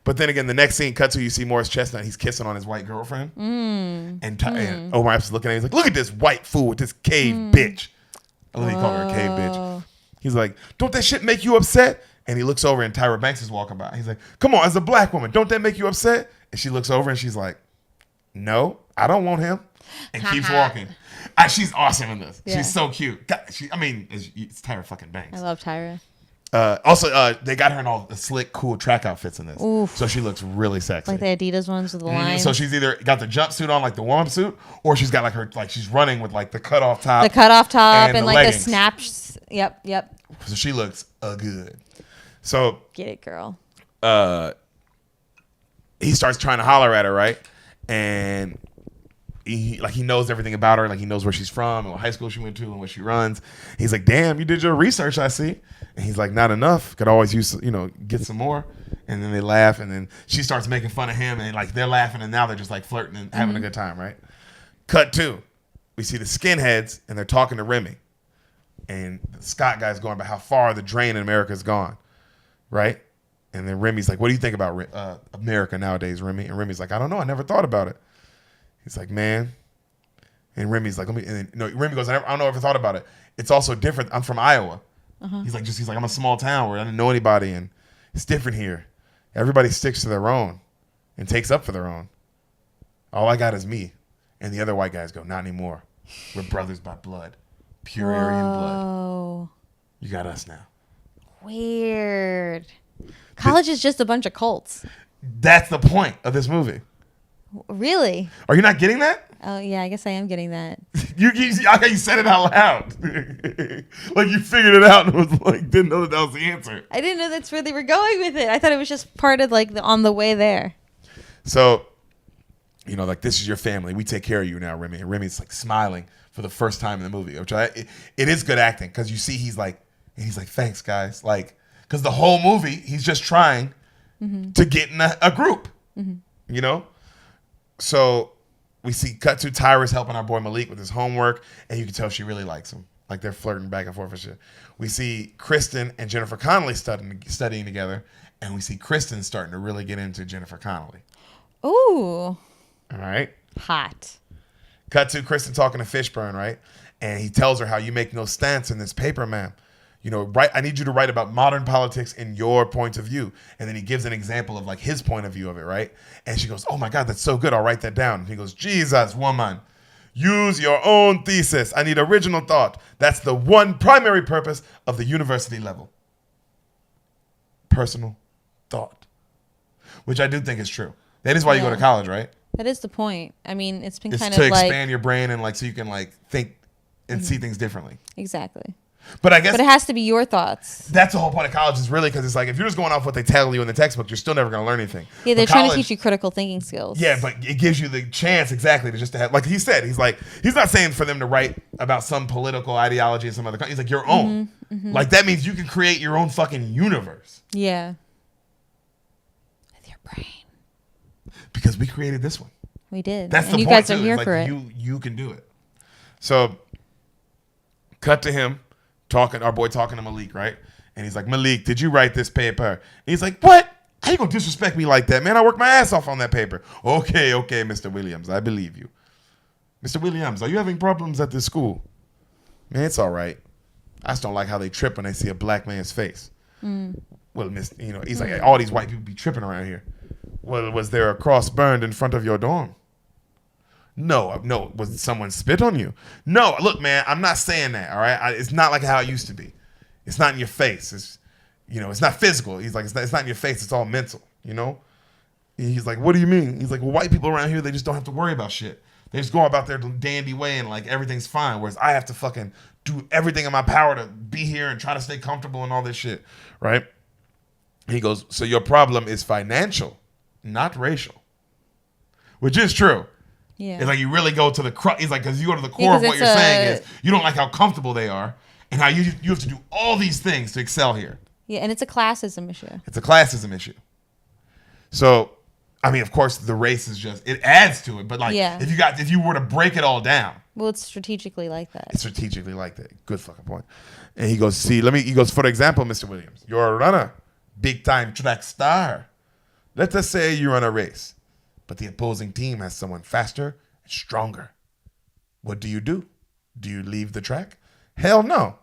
But then again, the next scene, cut to you see Morris Chestnut. He's kissing on his white girlfriend. And Omar Epps is looking at him. He's like, look at this white fool with this cave bitch. I love he called her a cave bitch. He's like, don't that shit make you upset? And he looks over and Tyra Banks is walking by. He's like, come on, as a black woman, don't that make you upset? And she looks over and she's like, no, I don't want him. And keeps walking. She's awesome in this. Yeah. She's so cute. God, it's Tyra fucking Banks. I love Tyra. Also, they got her in all the slick, cool track outfits in this. Oof. So she looks really sexy. Like the Adidas ones with the lines. So she's either got the jumpsuit on, like the warm-up suit, or she's got she's running with like the cutoff top. The cutoff top and like leggings. the snaps. Yep. So she looks good. So get it, girl. He starts trying to holler at her, right? And he knows everything about her. Like he knows where she's from and what high school she went to and what she runs. He's like, damn, you did your research, I see. And he's like, not enough. Could always use, get some more. And then they laugh, and then she starts making fun of him, and like they're laughing, and now they're just like flirting and having a good time, right? Cut to, we see the skinheads, and they're talking to Remy, and the Scott guy's going about how far the drain in America has gone, right? And then Remy's like, what do you think about America nowadays, Remy? And Remy's like, I don't know, I never thought about it. He's like, man. And Remy's like, Remy goes, I don't know if I thought about it. It's also different. I'm from Iowa. He's like, I'm a small town where I didn't know anybody, and it's different here. Everybody sticks to their own and takes up for their own. All I got is me. And the other white guys go, not anymore. We're brothers by blood. Pure Aryan blood. You got us now. Weird. College is just a bunch of cults. That's the point of this movie. Really? Are you not getting that? Oh, yeah, I guess I am getting that. You said it out loud. Like you figured it out and was like, didn't know that was the answer. I didn't know that's where they were going with it. I thought it was just part of like on the way there. So, like this is your family. We take care of you now, Remy. And Remy's like smiling for the first time in the movie, which it is good acting because you see he's like, thanks guys. Like, because the whole movie, he's just trying to get in a group, So we see cut to Tyra's helping our boy Malik with his homework, and you can tell she really likes him. Like they're flirting back and forth and shit. We see Kristen and Jennifer Connelly studying together, and we see Kristen starting to really get into Jennifer Connelly. Ooh. All right. Hot. Cut to Kristen talking to Fishburne, right? And he tells her how you make no stance in this paper, ma'am. I need you to write about modern politics in your point of view. And then he gives an example of like his point of view of it, right? And she goes, oh my God, that's so good. I'll write that down. And he goes, Jesus, woman, use your own thesis. I need original thought. That's the one primary purpose of the university level. Personal thought. Which I do think is true. That is why you go to college, right? That is the point. I mean, it's been it's kind to of like... expand your brain and like so you can like think and see things differently. Exactly. But I guess But it has to be your thoughts. that's the whole point of college is really because it's like if you're just going off what they tell you in the textbook, you're still never going to learn anything. Yeah, they're But trying to college- teach you critical thinking skills. Yeah, but it gives you the chance exactly to just to have, like he said, he's not saying for them to write about some political ideology in some other country. He's like your own. Like that means you can create your own fucking universe. Yeah. With your brain. Because we created this one. We did. That's and the you point guys are too. here It's for like it. you can do it. So cut to him our boy talking to Malik, right? And he's like, Malik, did you write this paper? And he's like, what? How you gonna disrespect me like that, man? I worked my ass off on that paper. Okay, Mr. Williams, I believe you. Mr. Williams, are you having problems at this school? Man, it's all right. I just don't like how they trip when they see a black man's face. Well, he's like, all these white people be tripping around here. Well, was there a cross burned in front of your dorm? No. Was someone spit on you? No. Look, man, I'm not saying that. All right, it's not like how it used to be. It's not in your face. It's not physical. He's like, it's not in your face. It's all mental. He's like, what do you mean? He's like, well, white people around here, they just don't have to worry about shit. They just go about their dandy way and like everything's fine. Whereas I have to fucking do everything in my power to be here and try to stay comfortable and all this shit, right? He goes, so your problem is financial, not racial, which is true. Yeah. It's like you really go to the crux. He's like, because you go to the core of what you're saying is you don't like how comfortable they are and how you have to do all these things to excel here. Yeah, and it's a classism issue. It's a classism issue. So, I mean, of course, the race is it adds to it. But like, if you were to break it all down. Well, it's strategically like that. It's strategically like that. Good fucking point. And he goes, he goes, for example, Mr. Williams, you're a runner, big time track star. Let us say you run a race, but the opposing team has someone faster and stronger. What do? Do you leave the track? Hell no.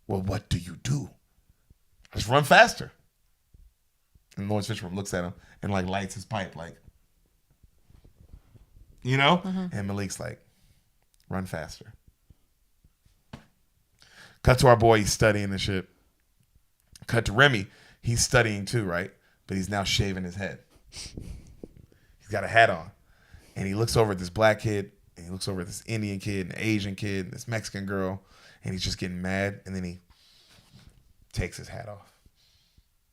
Well, what do you do? Just run faster. And Lawrence Fishburne looks at him and like lights his pipe, like, And Malik's like, run faster. Cut to our boy, he's studying the shit. Cut to Remy, he's studying too, right? But he's now shaving his head. He's got a hat on. And he looks over at this black kid, and he looks over at this Indian kid, an Asian kid, and this Mexican girl, and he's just getting mad, and then he takes his hat off.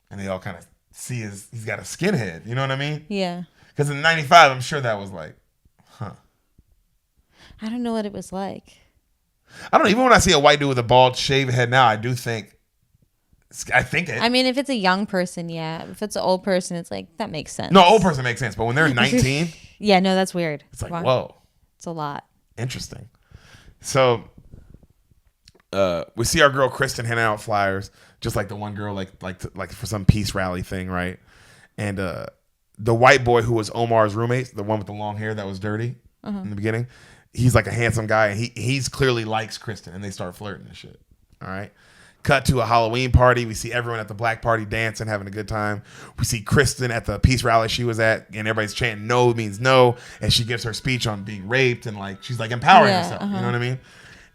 And they all kind of see he's got a skinhead, you know what I mean? Yeah. Because in 95, I'm sure that was like, huh. I don't know what it was like. I don't know, even when I see a white dude with a bald shaved head now, I think it. I mean, if it's a young person, yeah. If it's an old person, it's like, that makes sense. No, old person makes sense. But when they're 19, yeah, no, that's weird. It's like, whoa. It's a lot. Interesting. So we see our girl Kristen handing out flyers, just like the one girl, like for some peace rally thing, right? And the white boy who was Omar's roommate, the one with the long hair that was dirty in the beginning, he's like a handsome guy, and he's clearly likes Kristen, and they start flirting and shit. All right. Cut to a Halloween party. We see everyone at the black party dancing, having a good time. We see Kristen at the peace rally she was at, and everybody's chanting "No means no," and she gives her speech on being raped, and like she's like empowering herself. You know what I mean?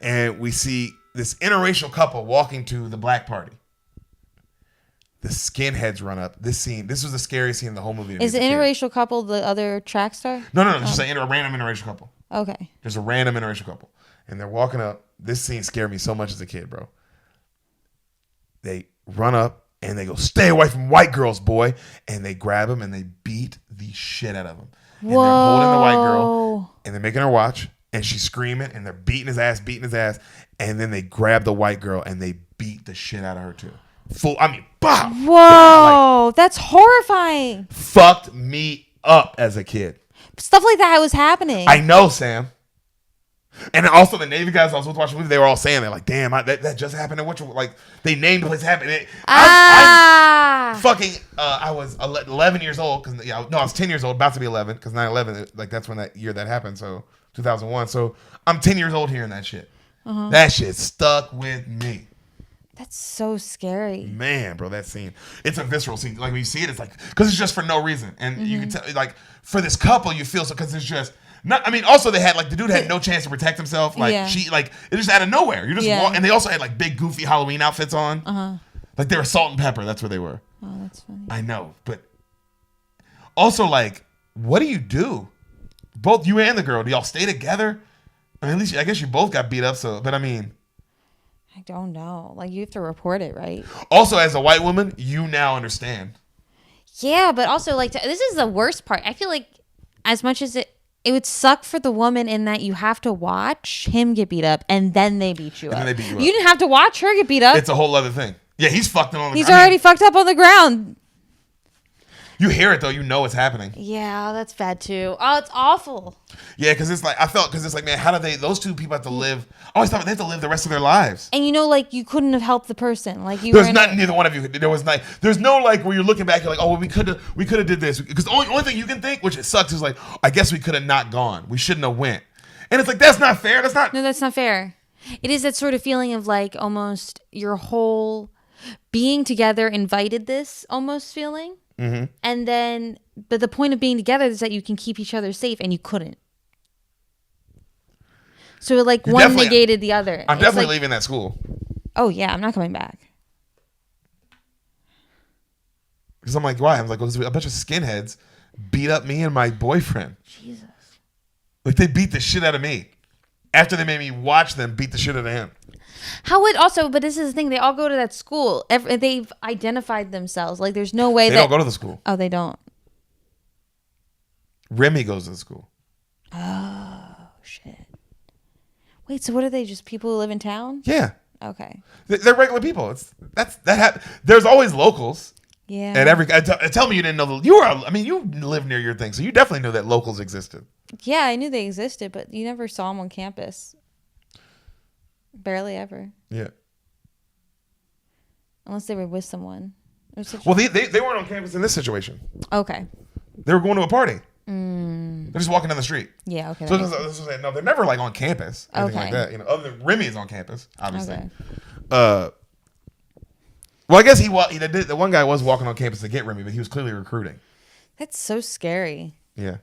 And we see this interracial couple walking to the black party. The skinheads run up. This was the scariest scene in the whole movie. Is the interracial couple the other track star? No. Just a random interracial couple. Okay. There's a random interracial couple, and they're walking up. This scene scared me so much as a kid, bro. They run up and they go, "Stay away from white girls, boy!" And they grab him and they beat the shit out of him. And they're holding the white girl and they're making her watch, and she's screaming, and they're beating his ass, and then they grab the white girl and they beat the shit out of her too. Bah! Whoa, that's horrifying. Fucked me up as a kid. Stuff like that was happening. I know, Sam. And also the Navy guys I was watching the movie, they were all saying that, like, damn, that just happened. Like, they named the place happened. I was 11 years old I was 10 years old, about to be 11, because 9/11, like that's when that year that happened. So 2001. So I'm 10 years old hearing that shit. That shit stuck with me. That's so scary. Man, bro, that scene. It's a visceral scene. Like when you see it, it's like, because it's just for no reason. And you can tell, like, for this couple, you feel so, because it's just, also they had, like, the dude had no chance to protect himself. Like, she, like, it just out of nowhere. You just walk, and they also had, like, big, goofy Halloween outfits on. Like, they were salt and pepper. That's what they were. Oh, that's funny. I know. But also, like, what do you do? Both you and the girl, do y'all stay together? I mean, at least, I guess you both got beat up, so, but I mean. I don't know. Like, you have to report it, right? Also, as a white woman, you now understand. Yeah, but also, like, this is the worst part. I feel like as much as it would suck for the woman in that you have to watch him get beat up and then they beat you up. Then they beat you up. You didn't have to watch her get beat up. It's a whole other thing. Yeah, he's fucked on the ground. He's already fucked up on the ground. You hear it, though. You know it's happening. Yeah, that's bad, too. Oh, it's awful. Yeah, because it's like, man, how do those two people have to live? I always thought they have to live the rest of their lives. And like, you couldn't have helped the person. Like, There's neither one of you. There's no, like, where you're looking back, you're like, oh, well, we could have did this. Because the only thing you can think, which it sucks, is like, I guess we could have not gone. We shouldn't have went. And it's like, that's not fair. No, that's not fair. It is that sort of feeling of, like, almost your whole being together invited this almost feeling. Mm-hmm. And then, but the point of being together is that you can keep each other safe, and you couldn't. So like one negated the other. I'm definitely leaving that school. Oh yeah, I'm not coming back. Because I'm like, why? I'm like, well, a bunch of skinheads beat up me and my boyfriend. Jesus. Like they beat the shit out of me after they made me watch them beat the shit out of him. How would also, but this is the thing, they all go to that school. They've identified themselves. Like there's no way they don't go to the school. Oh, they don't. Remy goes to the school. Oh, shit. Wait, so what are they? Just people who live in town? Yeah. Okay. They're regular people. There's always locals. Yeah. At tell me you didn't know you live near your thing, so you definitely knew that locals existed. Yeah, I knew they existed, but you never saw them on campus. Barely ever. Yeah. Unless they were with someone. Well, they weren't on campus in this situation. Okay. They were going to a party. They're just walking down the street. Yeah, okay. So no, they're never like on campus. Anything like that. Other than Remy is on campus, obviously. Okay. Well, I guess the one guy was walking on campus to get Remy, but he was clearly recruiting. That's so scary. Yeah.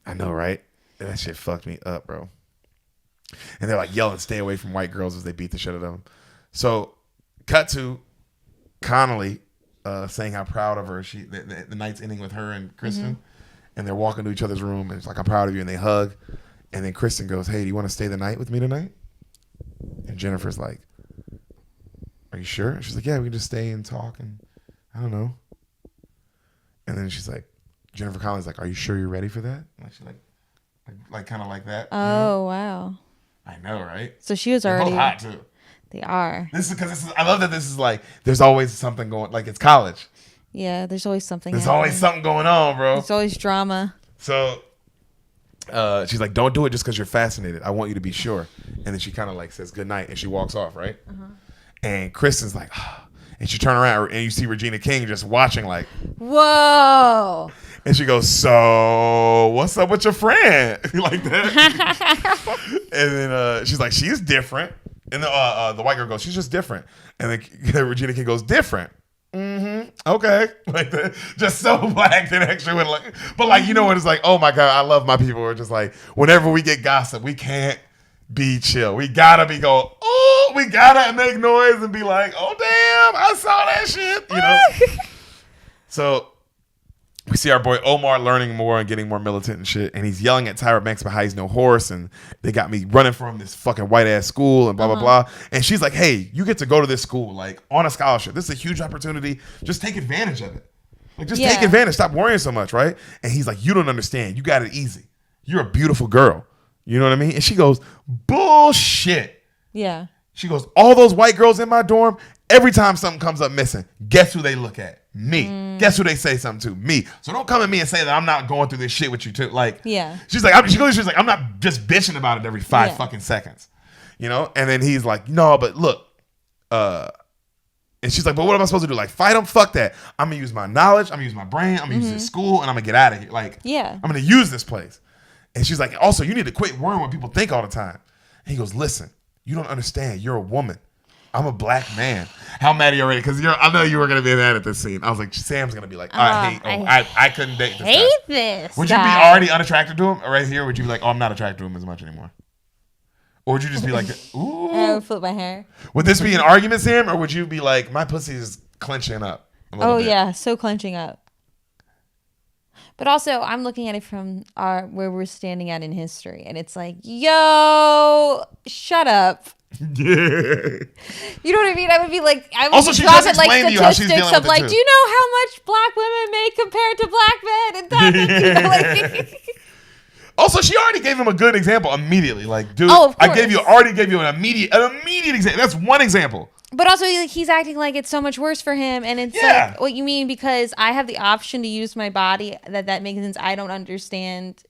I know, right? That shit fucked me up, bro. And they're like yelling, "Stay away from white girls" as they beat the shit out of them. So, cut to Connolly saying how proud of her the night's ending with her and Kristen, and they're walking to each other's room, and it's like, "I'm proud of you," and they hug, and then Kristen goes, "Hey, do you want to stay the night with me tonight?" And Jennifer's like, "Are you sure?" And she's like, "Yeah, we can just stay and talk, and I don't know." And then she's like, Jennifer Connelly's like, "Are you sure you're ready for that?" Like she's like kind of like that. Oh, wow. I know, right? So she was already both hot too. They are. I love that this is like there's always something going, like it's college. Yeah, there's always something. There's always something going on, bro. There's always drama. So she's like, "Don't do it just because you're fascinated. I want you to be sure." And then she kind of like says good night and she walks off, right? And Kristen's like, and she turn around and you see Regina King just watching like, whoa. And she goes, "So what's up with your friend?" Like that. And then she's like, "She's different." And the white girl goes, "She's just different." And then Regina King goes, "Different." Okay. Like that. Just so black that actually went like, but like, you know what? It's like, oh my God, I love my people. We're just like, whenever we get gossip, we can't be chill. We gotta be going, oh, we gotta make noise and be like, oh damn, I saw that shit. So we see our boy Omar learning more and getting more militant and shit. And he's yelling at Tyra Banks about how he's no horse. And they got me running from this fucking white ass school and blah, blah, blah. And she's like, "Hey, you get to go to this school like on a scholarship. This is a huge opportunity. Just take advantage of it. Like just take advantage. Stop worrying so much." Right. And he's like, "You don't understand. You got it easy. You're a beautiful girl." You know what I mean? And she goes, "Bullshit." Yeah. She goes, "All those white girls in my dorm, every time something comes up missing, guess who they look at? Me. Guess who they say something to? Me. So don't come at me and say that I'm not going through this shit with you too." Like, yeah. She's like, I'm not just bitching about it every 5 fucking seconds. And then he's like, "No, but look," and she's like, "But what am I supposed to do? Like, fight them? Fuck that. I'm gonna use my knowledge. I'm gonna use my brain. I'm gonna use this school, and I'm gonna get out of here. Like, I'm gonna use this place." And she's like, "Also, you need to quit worrying what people think all the time." And he goes, "Listen, you don't understand. You're a woman. I'm a black man." How mad are you already? Because I know you were gonna be mad at this scene. I was like, Sam's gonna be like, I couldn't date this guy. Hate this. Would you be already unattracted to him right here? Or would you be like, "Oh, I'm not attracted to him as much anymore"? Or would you just be like, "Ooh"? I would flip my hair. Would this be an argument, Sam? Or would you be like, "My pussy is clenching up"? Oh bit. Yeah, so clenching up. But also, I'm looking at it from where we're standing at in history, and it's like, yo, shut up. You know what I mean? I would be like, I would Also, she drop just it like explained to you how she's statistics dealing of with it, like, too. do you know how much black women make compared to black men? And that, you know, like, Also, she already gave him a good example immediately. Like, dude, Oh, of I course. already gave you an immediate example. That's one example. but also like, he's acting like it's so much worse for him, and it's Yeah. like, what you mean? Because I have the option to use my body. That makes sense. I don't understand.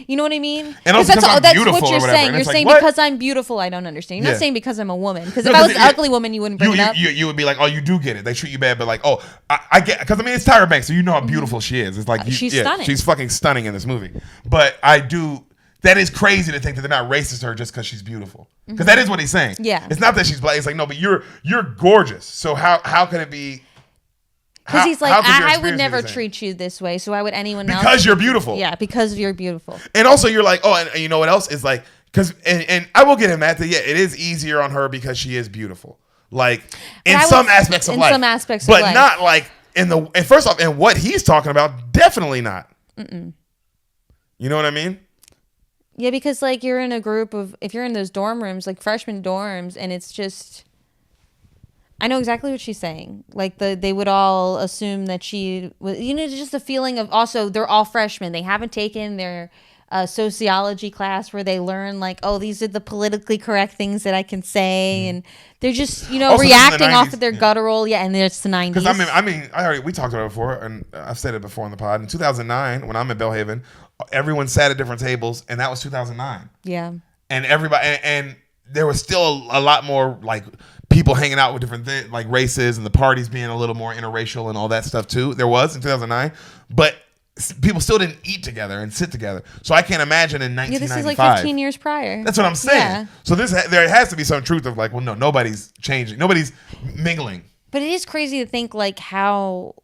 You know what I mean? And also because I'm that's beautiful what or you're whatever. saying. And You're it's like, saying what? because I'm beautiful, I don't understand. You're Yeah. not saying because I'm a woman. Because No, if I was an 'cause ugly woman, you wouldn't bring it up. You would be like, oh, you do get it. They treat you bad, but like, oh, I get, because I mean, it's Tyra Banks, so you know how beautiful she is. It's like, She's stunning. She's fucking stunning in this movie. But that is crazy to think that they're not racist to her just because she's beautiful. Because that is what he's saying. Yeah. It's not that she's black. It's like, no, but you're gorgeous. So how can it be? Because he's like, how could your I would experience be never the same? treat you this way. So why would anyone else? Because you're beautiful. Yeah, because you're beautiful. And also, you're like, oh, and you know what else? It's like, because, and I will get him at that. Yeah, it is easier on her because she is beautiful. Like, in some aspects of life. In some aspects of but life. not like and first off, and what he's talking about, definitely not. You know what I mean? Yeah, because like you're in a group of, if you're in those dorm rooms, like freshman dorms, and it's just, I know exactly what she's saying. Like they would all assume that she was, you know, just a feeling of, also they're all freshmen. They haven't taken their sociology class where they learn like, oh, these are the politically correct things that I can say, and they're just, you know, Also, this is the reacting off 90s, of their yeah. guttural. Yeah, and it's the 90s. Because we talked about it before, and I've said it before in the pod. In 2009, when I'm in Bellhaven, everyone sat at different tables, and that was 2009. Yeah. And everybody, and there was still a lot more like people hanging out with different like races, and the parties being a little more interracial and all that stuff too. There was in 2009, but people still didn't eat together and sit together. So I can't imagine in 1995. Yeah, this is like 15 years prior. That's what I'm saying. Yeah. So there has to be some truth of like, well, no, nobody's changing, nobody's mingling. But it is crazy to think like how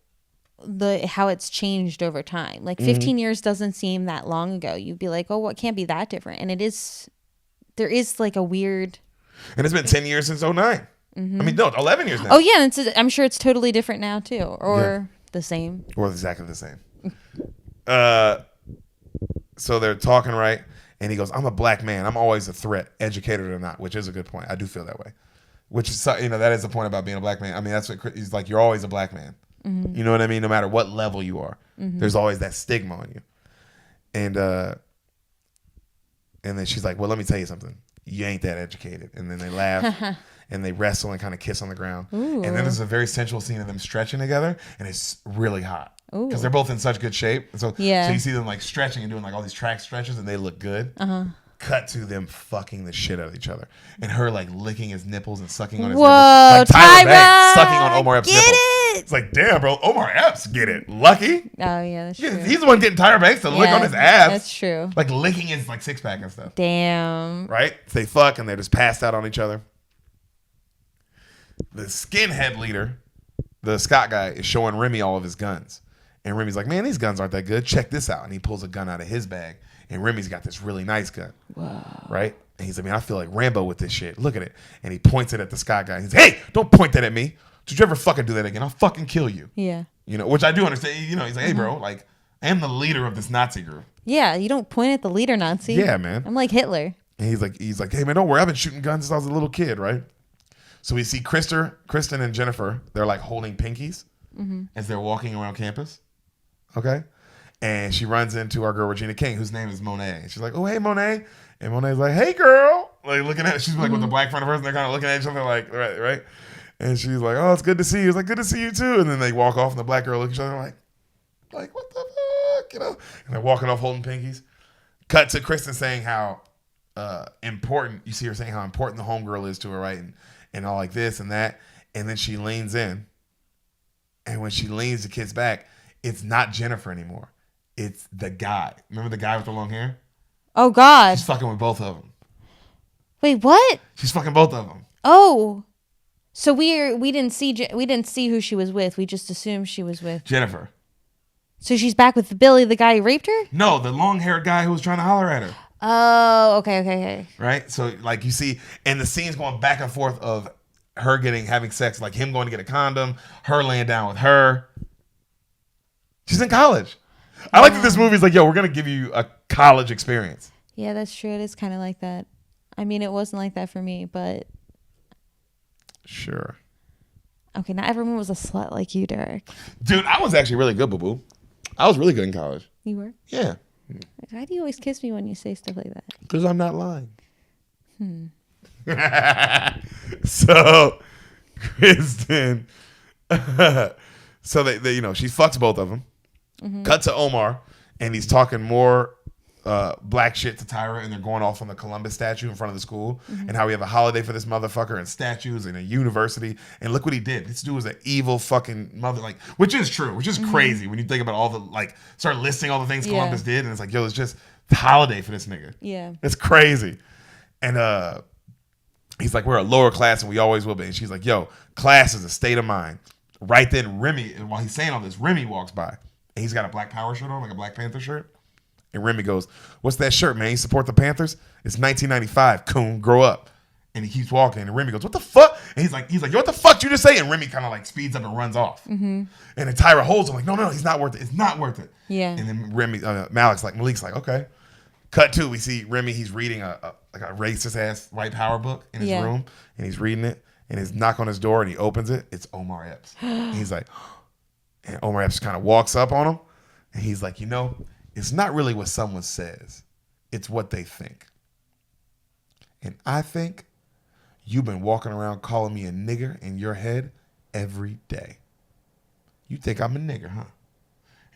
it's changed over time. Like 15 years doesn't seem that long ago. You'd be like, oh, what can't be that different? And there is like a weird. And it's been 10 years since 09. I mean, no, 11 years now. Oh yeah, I'm sure it's totally different now too, or the same. Or exactly the same. So they're talking, right? And he goes, I'm a black man. I'm always a threat, educated or not, which is a good point. I do feel that way. Which is, you know, that is the point about being a black man. I mean, that's what he's like, you're always a black man. You know what I mean? No matter what level you are, there's always that stigma on you. And then she's like, well, let me tell you something. You ain't that educated. And then they laugh and they wrestle and kind of kiss on the ground. Ooh. And then there's a very sensual scene of them stretching together, and it's really hot. Because they're both in such good shape. And so you see them like stretching and doing like all these track stretches, and they look good. Cut to them fucking the shit out of each other. And her like licking his nipples and sucking on his nipples. Like Tyra Banks sucking on Omar Epps' nipples. It's like, damn, bro, Omar Epps get it. Lucky. Oh yeah, that's true. He's the one getting Tyra Banks to lick on his ass. That's true. Like licking his like six pack and stuff. Damn. Right? So they fuck and they're just passed out on each other. The skinhead leader, the Scott guy, is showing Remy all of his guns. And Remy's like, man, these guns aren't that good. Check this out. And he pulls a gun out of his bag. And Remy's got this really nice gun. Wow. Right? And he's like, man, I feel like Rambo with this shit. Look at it. And he points it at the Scott guy. He's like, hey, don't point that at me. Did you ever fucking do that again? I'll fucking kill you. Yeah. You know, which I do understand. You know, he's like, hey, bro, like, I am the leader of this Nazi group. Yeah, you don't point at the leader, Nazi. Yeah, man. I'm like Hitler. And he's like, hey, man, don't worry. I've been shooting guns since I was a little kid, right? So we see Kristen and Jennifer. They're like holding pinkies as they're walking around campus. Okay? And she runs into our girl, Regina King, whose name is Monet. And she's like, oh, hey, Monet. And Monet's like, hey, girl. Like, looking at her. She's like with the black friend of hers, and they're kind of looking at each other like, right? And she's like, oh, it's good to see you. It's like, good to see you, too. And then they walk off, and the black girl looks at each other like, what the fuck? You know? And they're walking off holding pinkies. Cut to Kristen saying how important, you see her saying how important the homegirl is to her, right? And all like this and that. And then she leans in. And when she leans the kids back, it's not Jennifer anymore. It's the guy. Remember the guy with the long hair? Oh, God. She's fucking with both of them. Wait, what? She's fucking both of them. Oh. So we didn't see who she was with. We just assumed she was with Jennifer. So she's back with Billy, the guy who raped her? No, the long-haired guy who was trying to holler at her. Oh, okay. Right? So, like, you see, and the scene's going back and forth of her having sex, like him going to get a condom, her laying down with her. She's in college. I like that this movie's like, yo, we're going to give you a college experience. Yeah, that's true. It is kind of like that. I mean, it wasn't like that for me, but Sure. Okay, not everyone was a slut like you, Deric. Dude, I was actually really good, boo-boo. I was really good in college. You were? Yeah. Why do you always kiss me when you say stuff like that? Because I'm not lying. So, Kristen, so they she fucks both of them. Cut to Omar, and he's talking more black shit to Tyra, and they're going off on the Columbus statue in front of the school, and how we have a holiday for this motherfucker, and statues, and a university. And look what he did. This dude was an evil fucking mother, like, which is true, which is crazy when you think about all the, like, start listing all the things Columbus did, and it's like, yo, it's just a holiday for this nigga. Yeah. It's crazy. And he's like, we're a lower class, and we always will be. And she's like, yo, class is a state of mind. Right then, Remy, and while he's saying all this, Remy walks by, and he's got a Black Power shirt on, like a Black Panther shirt. And Remy goes, what's that shirt, man? You support the Panthers? It's 1995. Coon, grow up. And he keeps walking. And Remy goes, what the fuck? And he's like, yo, what the fuck did you just say? And Remy kind of like speeds up and runs off. And then Tyra holds him like, no, he's not worth it. It's not worth it. Yeah. And then Malik's like, okay. Cut to, we see Remy, he's reading a racist ass white power book in his room. And he's reading it. And he's knock on his door and he opens it. It's Omar Epps. And he's like, and Omar Epps kind of walks up on him. And he's like, it's not really what someone says. It's what they think. And I think you've been walking around calling me a nigger in your head every day. You think I'm a nigger, huh?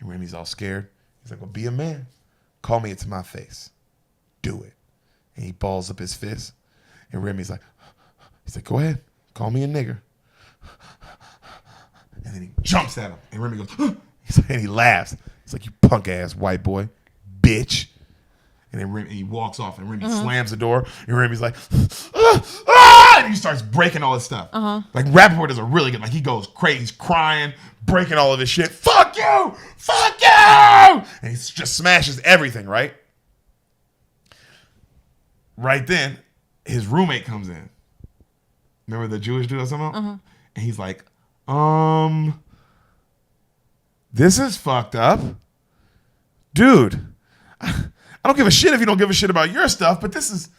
And Remy's all scared. He's like, well, be a man. Call me it to my face. Do it. And he balls up his fist. And Remy's like, go ahead. Call me a nigger. And then he jumps at him. And Remy goes, and he laughs. He's like, you punk ass white boy, bitch. And then he walks off, and Remy slams the door, and Remy's like, and he starts breaking all his stuff. Like Rappaport does a really good, like he goes crazy, he's crying, breaking all of his shit. Fuck you! Fuck you! And he just smashes everything, right? Right then, his roommate comes in. Remember the Jewish dude I was talking about? And he's like, this is fucked up. Dude, I don't give a shit if you don't give a shit about your stuff, but this is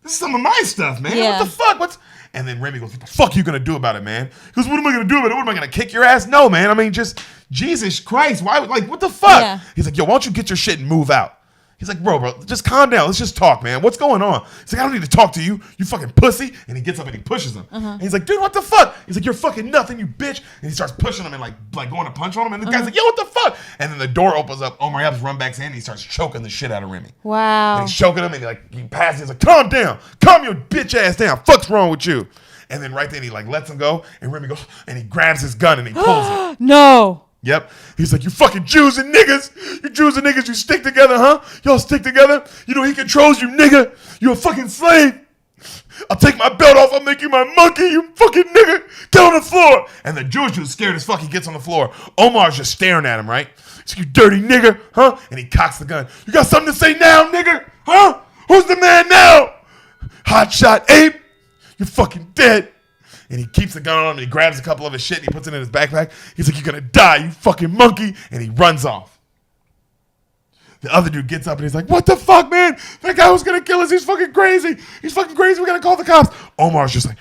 some of my stuff, man. Yeah. What the fuck? And then Remy goes, what the fuck are you going to do about it, man? He goes, what am I going to do about it? What am I going to kick your ass? No, man. I mean, just, Jesus Christ. Why? Like, what the fuck? Yeah. He's like, yo, why don't you get your shit and move out? He's like, bro, just calm down. Let's just talk, man. What's going on? He's like, I don't need to talk to you, you fucking pussy. And he gets up and he pushes him. And he's like, dude, what the fuck? He's like, you're fucking nothing, you bitch. And he starts pushing him and like going to punch on him. And the guy's like, yo, what the fuck? And then the door opens up. Omar Epps runs back in and he starts choking the shit out of Remy. Wow. And he's choking him and he passes. He's like, calm down. Calm your bitch ass down. Fuck's wrong with you? And then right then he like lets him go. And Remy goes and he grabs his gun and he pulls it. No. Yep. He's like, you fucking Jews and niggas. You Jews and niggas, you stick together, huh? Y'all stick together? You know he controls you, nigga. You a fucking slave. I'll take my belt off. I'll make you my monkey, you fucking nigga. Get on the floor. And the Jewish dude's scared as fuck. He gets on the floor. Omar's just staring at him, right? He's like, you dirty nigga, huh? And he cocks the gun. You got something to say now, nigga? Huh? Who's the man now? Hot shot ape. You're fucking dead. And he keeps the gun on him and he grabs a couple of his shit and he puts it in his backpack. He's like, you're going to die, you fucking monkey. And he runs off. The other dude gets up and he's like, what the fuck, man? That guy was going to kill us. He's fucking crazy. He's fucking crazy. We got to call the cops. Omar's just like,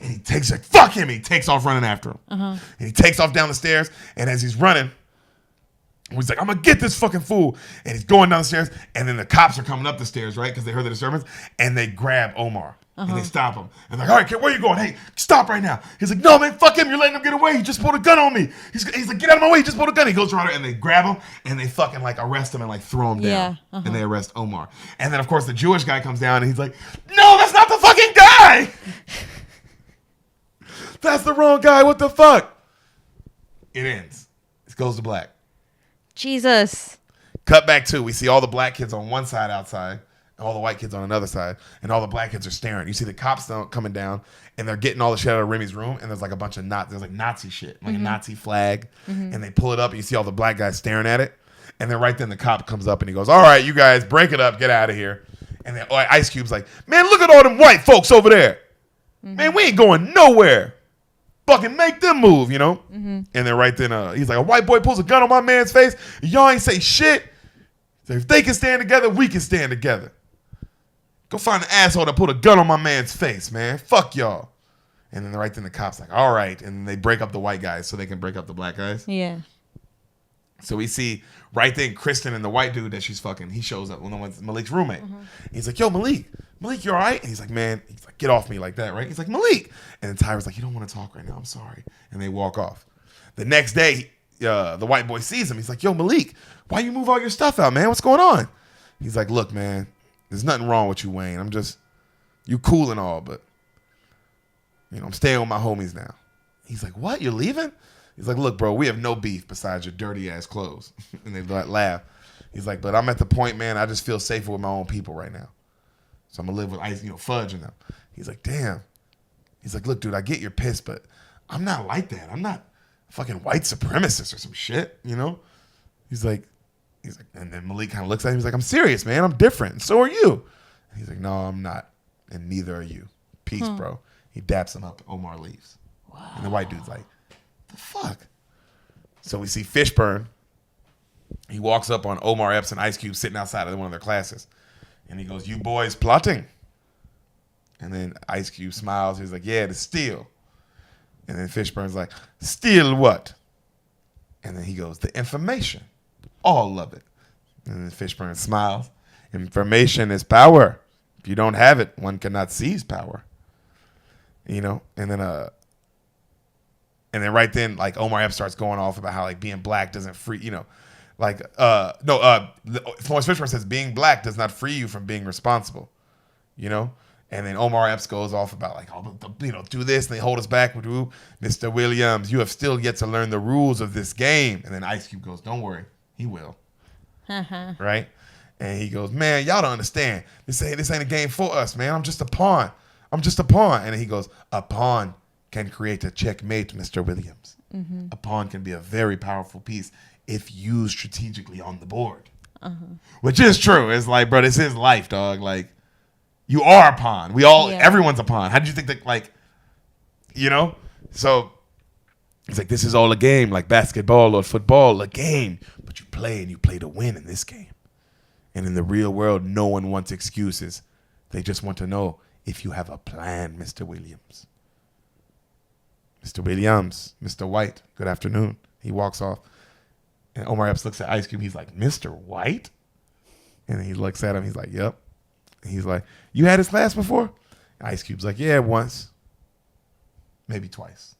and he takes like, fuck him. And he takes off running after him. And he takes off down the stairs. And as he's running, he's like, I'm going to get this fucking fool. And he's going down the stairs. And then the cops are coming up the stairs, right? Because they heard the disturbance. And they grab Omar. And they stop him. And they're like, all right, kid, where you going? Hey, stop right now. He's like, no, man, fuck him. You're letting him get away. He just pulled a gun on me. He's like, get out of my way. He just pulled a gun. He goes around and they grab him and they fucking like arrest him and like throw him down. And they arrest Omar. And then, of course, the Jewish guy comes down and he's like, no, that's not the fucking guy. That's the wrong guy. What the fuck? It ends. It goes to black. Jesus. Cut back to, we see all the black kids on one side outside. All the white kids on another side, and all the black kids are staring. You see the cops coming down, and they're getting all the shit out of Remy's room, and there's like a bunch of there's like Nazi shit, like a Nazi flag, and they pull it up, and you see all the black guys staring at it, and then right then the cop comes up, and he goes, all right, you guys, break it up, get out of here. And then Ice Cube's like, man, look at all them white folks over there. Man, we ain't going nowhere. Fucking make them move, you know? And then right then, he's like, a white boy pulls a gun on my man's face, and y'all ain't say shit. So if they can stand together, we can stand together. Go find the asshole that put a gun on my man's face, man. Fuck y'all. And then right then the cops like, all right. And then they break up the white guys so they can break up the black guys. Yeah. So we see right then Kristen and the white dude that she's fucking, he shows up. Well, it's Malik's roommate. He's like, yo, Malik, you all right? And he's like, man, he's like, get off me like that, right? He's like, Malik. And then Tyra's like, you don't want to talk right now. I'm sorry. And they walk off. The next day, the white boy sees him. He's like, yo, Malik, why you move all your stuff out, man? What's going on? He's like, look, man, there's nothing wrong with you, Wayne. I'm just, you cool and all, but, you know, I'm staying with my homies now. He's like, what? You're leaving? He's like, look, bro, we have no beef besides your dirty ass clothes. And they laugh. He's like, but I'm at the point, man, I just feel safer with my own people right now. So I'm gonna live with ice, Fudge and them. He's like, damn. He's like, look, dude, I get you're pissed, but I'm not like that. I'm not a fucking white supremacist or some shit, He's like, and then Malik kind of looks at him. He's like, I'm serious, man. I'm different. And so are you. And he's like, no, I'm not. And neither are you. Peace, bro. He daps him up. Omar leaves. Wow. And the white dude's like, the fuck? So we see Fishburne. He walks up on Omar Epps and Ice Cube sitting outside of one of their classes. And he goes, you boys plotting? And then Ice Cube smiles. He's like, yeah, to steal. And then Fishburne's like, steal what? And then he goes, the information. All of it. And then Fishburne smiles. Information is power. If you don't have it, one cannot seize power. And then right then, like, Omar Epps starts going off about how, like, being black doesn't free, Florence Fishburne says being black does not free you from being responsible, And then Omar Epps goes off about, like, do this, and they hold us back. Mr. Williams, you have still yet to learn the rules of this game. And then Ice Cube goes, don't worry, he will. Right? And he goes, man, y'all don't understand. This ain't a game for us, man. I'm just a pawn. And then he goes, a pawn can create a checkmate, Mr. Williams. Mm-hmm. A pawn can be a very powerful piece if used strategically on the board. Which is true. It's like, bro, this is life, dog. Like, you are a pawn. Everyone's a pawn. How did you think that, like, So he's like, this is all a game, like basketball or football, a game. But you play, and you play to win in this game. And in the real world, no one wants excuses. They just want to know if you have a plan, Mr. Williams. Mr. Williams, Mr. White, good afternoon. He walks off. And Omar Epps looks at Ice Cube. He's like, Mr. White? And then he looks at him. He's like, yep. And he's like, you had his class before? And Ice Cube's like, yeah, once. Maybe twice.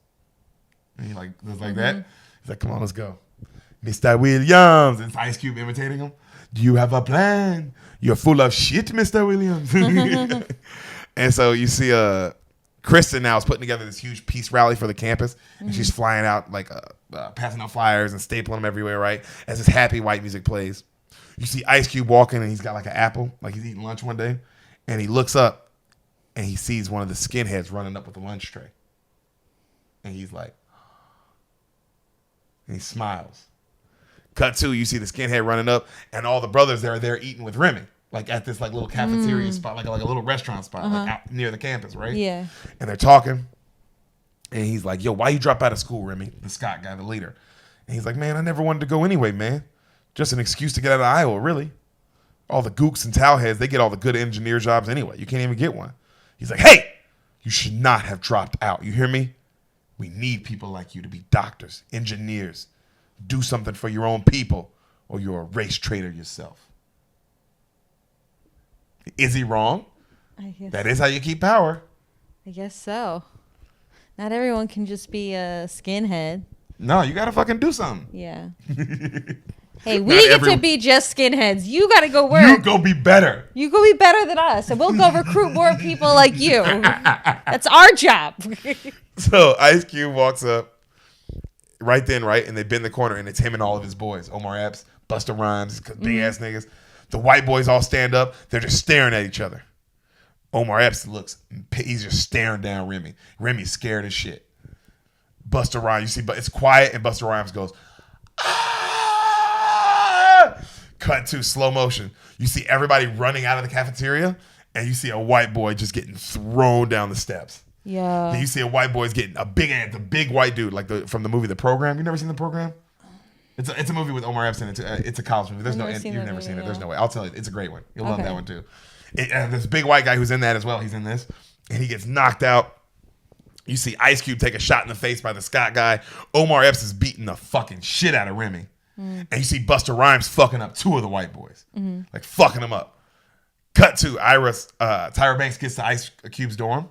And he was like that. He's like, come on, let's go. Mr. Williams. And it's Ice Cube imitating him. Do you have a plan? You're full of shit, Mr. Williams. And so you see Kristen now is putting together this huge peace rally for the campus, and she's flying out, like, passing out flyers and stapling them everywhere, right? As this happy white music plays. You see Ice Cube walking, and he's got, like, an apple, like he's eating lunch one day, and he looks up, and he sees one of the skinheads running up with the lunch tray. And he's like, and he smiles. Cut to, you see the skinhead running up, and all the brothers there eating with Remy. Like, at this, like, little cafeteria spot, like a little restaurant spot, like, out near the campus, right? Yeah. And they're talking. And he's like, yo, why you drop out of school, Remy? The Scott guy, the leader. And he's like, man, I never wanted to go anyway, man. Just an excuse to get out of Iowa, really. All the gooks and towelheads, they get all the good engineer jobs anyway. You can't even get one. He's like, hey, you should not have dropped out. You hear me? We need people like you to be doctors, engineers. Do something for your own people, or you're a race traitor yourself. Is he wrong? I guess that is how you keep power. I guess so. Not everyone can just be a skinhead. No, you gotta fucking do something. Yeah. Hey, we get to be just skinheads. You gotta go work. You go be better. You go be better than us, and we'll go recruit more people like you. That's our job. So Ice Cube walks up right then, right, and they bend the corner, and it's him and all of his boys. Omar Epps, Busta Rhymes, big ass niggas. The white boys all stand up. They're just staring at each other. Omar Epps he's just staring down Remy. Remy's scared as shit. Busta Rhymes, you see, but it's quiet, and Busta Rhymes goes, ah! Cut to slow motion. You see everybody running out of the cafeteria, and you see a white boy just getting thrown down the steps. Yeah. Then you see a white boy's getting the big white dude, like from the movie The Program. You never seen The Program? It's a movie with Omar Epps in it. It's a college movie. You've never seen it. There's no way. I'll tell you. It's a great one. You'll love that one too. This big white guy who's in that as well. He's in this, and he gets knocked out. You see Ice Cube take a shot in the face by the Scott guy. Omar Epps is beating the fucking shit out of Remy. And you see Busta Rhymes fucking up 2 of the white boys. Like fucking them up. Cut to Tyra Banks gets to Ice Cube's dorm,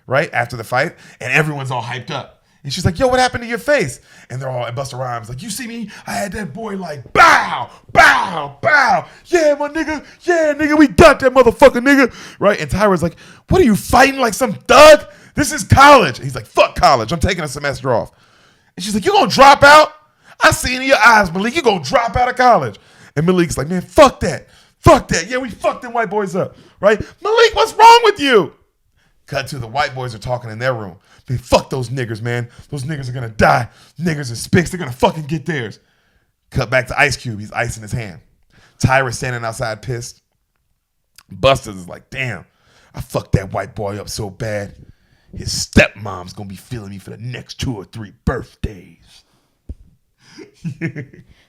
right? After the fight. And everyone's all hyped up. And she's like, yo, what happened to your face? And they're all, and Busta Rhymes like, you see me? I had that boy like, bow, bow, bow. Yeah, my nigga. Yeah, nigga, we got that motherfucker, nigga. Right? And Tyra's like, what are you fighting like some thug? This is college. And he's like, fuck college. I'm taking a semester off. And she's like, you gonna drop out? I see it in your eyes, Malik. You gonna drop out of college. And Malik's like, man, fuck that. Fuck that. Yeah, we fucked them white boys up. Right? Malik, what's wrong with you? Cut to the white boys are talking in their room. Man, fuck those niggers, man. Those niggers are gonna die. Niggers and spics, they're gonna fucking get theirs. Cut back to Ice Cube. He's icing his hand. Tyra's standing outside pissed. Busta's is like, damn, I fucked that white boy up so bad. His stepmom's gonna be feeling me for the next 2 or 3 birthdays.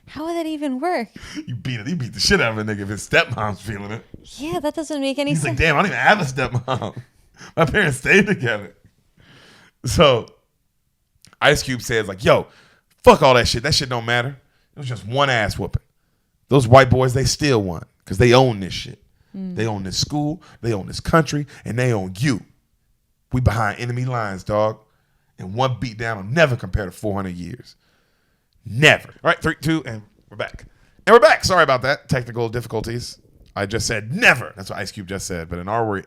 How would that even work? You beat the shit out of a nigga if his stepmom's feeling it. Yeah, that doesn't make any He's sense. like, damn, I don't even have a stepmom. My parents stayed together. So Ice Cube says like, yo, fuck all that shit. That shit don't matter. It was just one ass whooping. Those white boys, they still won because they own this shit. They own this school, they own this country, and they own you. We behind enemy lines, dog. And one beatdown will never compare to 400 years. Never. All right, 3, 2, and we're back. And we're back. Sorry about that. Technical difficulties. I just said never. That's what Ice Cube just said. But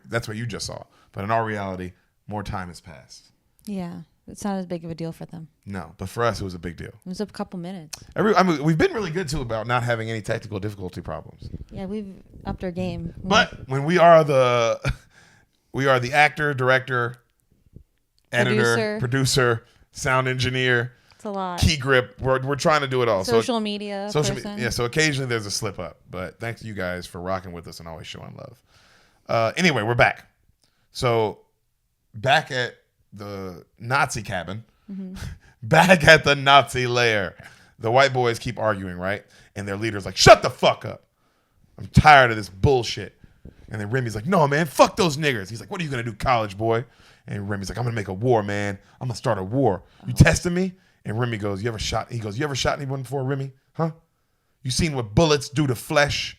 that's what you just saw. But in our reality, more time has passed. Yeah, it's not as big of a deal for them. No, but for us, it was a big deal. It was a couple minutes. We've been really good, too, about not having any technical difficulty problems. Yeah, we've upped our game. But when we are the actor, director, editor, producer, sound engineer, it's a lot. Key grip. We're trying to do it all. Social media. Yeah. So occasionally there's a slip up, but thanks to you guys for rocking with us and always showing love. Anyway, we're back. So back at the Nazi cabin, back at the Nazi lair, the white boys keep arguing, right? And their leader's like, "Shut the fuck up! I'm tired of this bullshit." And then Remy's like, "No, man, fuck those niggers." He's like, "What are you gonna do, college boy?" And Remy's like, "I'm gonna make a war, man. I'm gonna start a war. You testing me?" And Remy goes, "You ever shot?" He goes, "You ever shot anyone before, Remy? Huh? You seen what bullets do to flesh?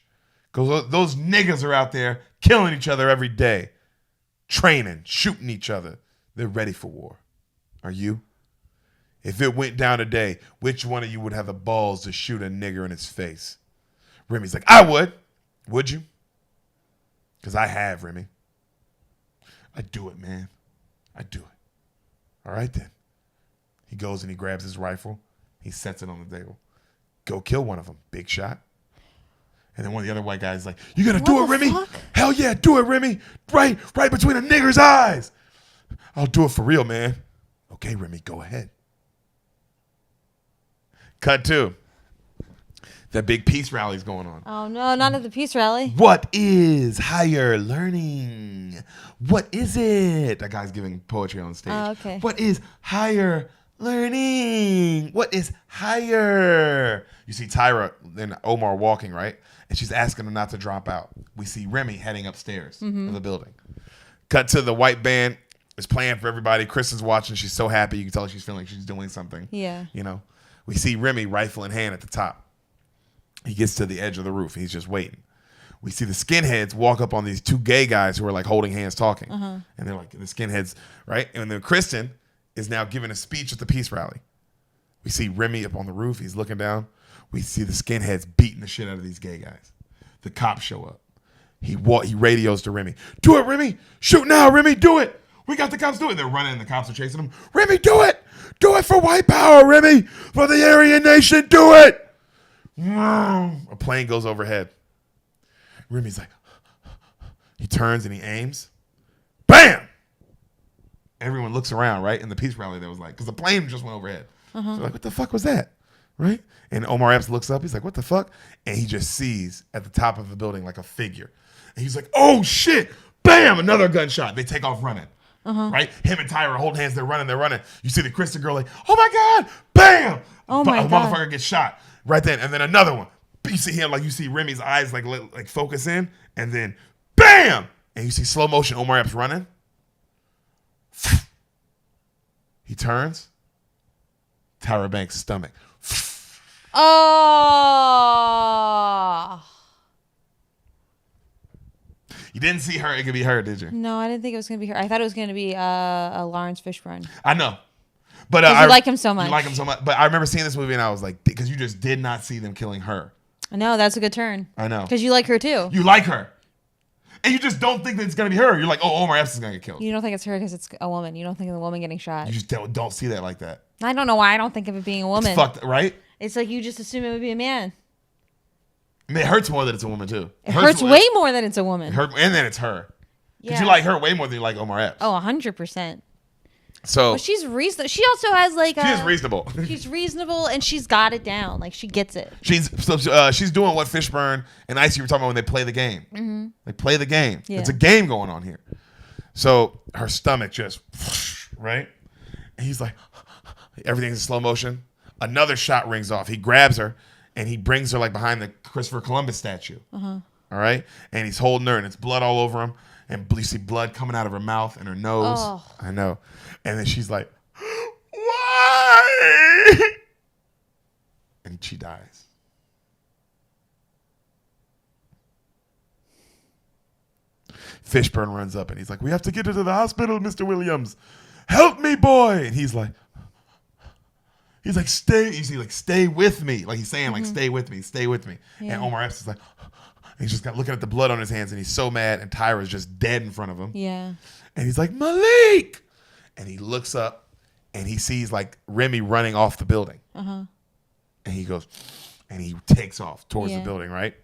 Because those niggas are out there killing each other every day, training, shooting each other. They're ready for war. Are you? If it went down today, which one of you would have the balls to shoot a nigger in his face?" Remy's like, "I would." "Would you?" "Because I have, Remy. I do it, man. I do it." "All right, then." He goes and he grabs his rifle. He sets it on the table. "Go kill one of them. Big shot." And then one of the other white guys is like, "You gonna do it, Remy? Fuck? Hell yeah, do it, Remy. Right between a nigger's eyes." "I'll do it for real, man." "Okay, Remy, go ahead." Cut 2. That big peace rally's going on. Oh no, not at the peace rally. What is higher learning? What is it? That guy's giving poetry on stage. Oh, okay. What is higher learning? What is higher? You see Tyra and Omar walking, right? And she's asking them not to drop out. We see Remy heading upstairs of the building. Cut to the white band is playing for everybody. Chris is watching. She's so happy. You can tell she's feeling like she's doing something. Yeah. You know, we see Remy rifle in hand at the top. He gets to the edge of the roof. He's just waiting. We see the skinheads walk up on these 2 gay guys who are like holding hands talking. And they're like, the skinheads, right? And then Kristen is now giving a speech at the peace rally. We see Remy up on the roof. He's looking down. We see the skinheads beating the shit out of these gay guys. The cops show up. He radios to Remy. "Do it, Remy. Shoot now, Remy. Do it. We got the cops. Do it." They're running and the cops are chasing them. "Remy, do it. Do it for white power, Remy. For the Aryan nation. Do it." A plane goes overhead. Remy's like, he turns and he aims. Bam! Everyone looks around, right? In the peace rally, there was like, because the plane just went overhead. So like, what the fuck was that? Right? And Omar Epps looks up. He's like, what the fuck? And he just sees at the top of the building like a figure. And he's like, oh shit! Bam! Another gunshot. They take off running. Right? Him and Tyra holding hands. They're running. You see the Kristen girl like, oh my God! Bam! Oh my God. A motherfucker gets shot. Right then, and then another one. You see him, like you see Remy's eyes like focus in, and then Bam! And you see slow motion Omar Epps running. He turns. Tyra Banks' stomach. Oh. You didn't see her. It could be her, did you? No, I didn't think it was going to be her. I thought it was going to be a Lawrence Fishburne. I know. But I like him so much. You like him so much. But I remember seeing this movie and I was like, because you just did not see them killing her. No, that's a good turn. I know. Because you like her too. You like her. And you just don't think that it's going to be her. You're like, oh, Omar Epps is going to get killed. You don't think it's her because it's a woman. You don't think of the woman getting shot. You just don't see that like that. I don't know why I don't think of it being a woman. It's fucked, right? It's like you just assume it would be a man. I mean, it hurts more that it's a woman, too. It hurts way more than it's a woman. And then it's her. Because Yeah. you like her way more than you like Omar Epps. Oh, 100%. So But she's reasonable. She also has like she is reasonable. She's reasonable and she's got it down. Like she gets it. She's doing what Fishburne and Icy were talking about when they play the game. Mm-hmm. They play the game. Yeah. It's a game going on here. So her stomach just right, and he's like, everything's in slow motion. Another shot rings off. He grabs her and he brings her like behind the Christopher Columbus statue. All right, and he's holding her and it's blood all over him. And you see blood coming out of her mouth and her nose. Oh. I know. And then she's like, why? And she dies. Fishburne runs up and he's like, we have to get her to the hospital, Mr. Williams. Help me, boy. And he's like, stay. You see, like, stay with me. Like he's saying, like, stay with me, stay with me. Yeah. And Omar Epps is like, he's just got looking at the blood on his hands and he's so mad and Tyra's just dead in front of him. Yeah. And he's like, Malik! And he looks up and he sees like Remy running off the building. And he goes, and he takes off towards the building, right?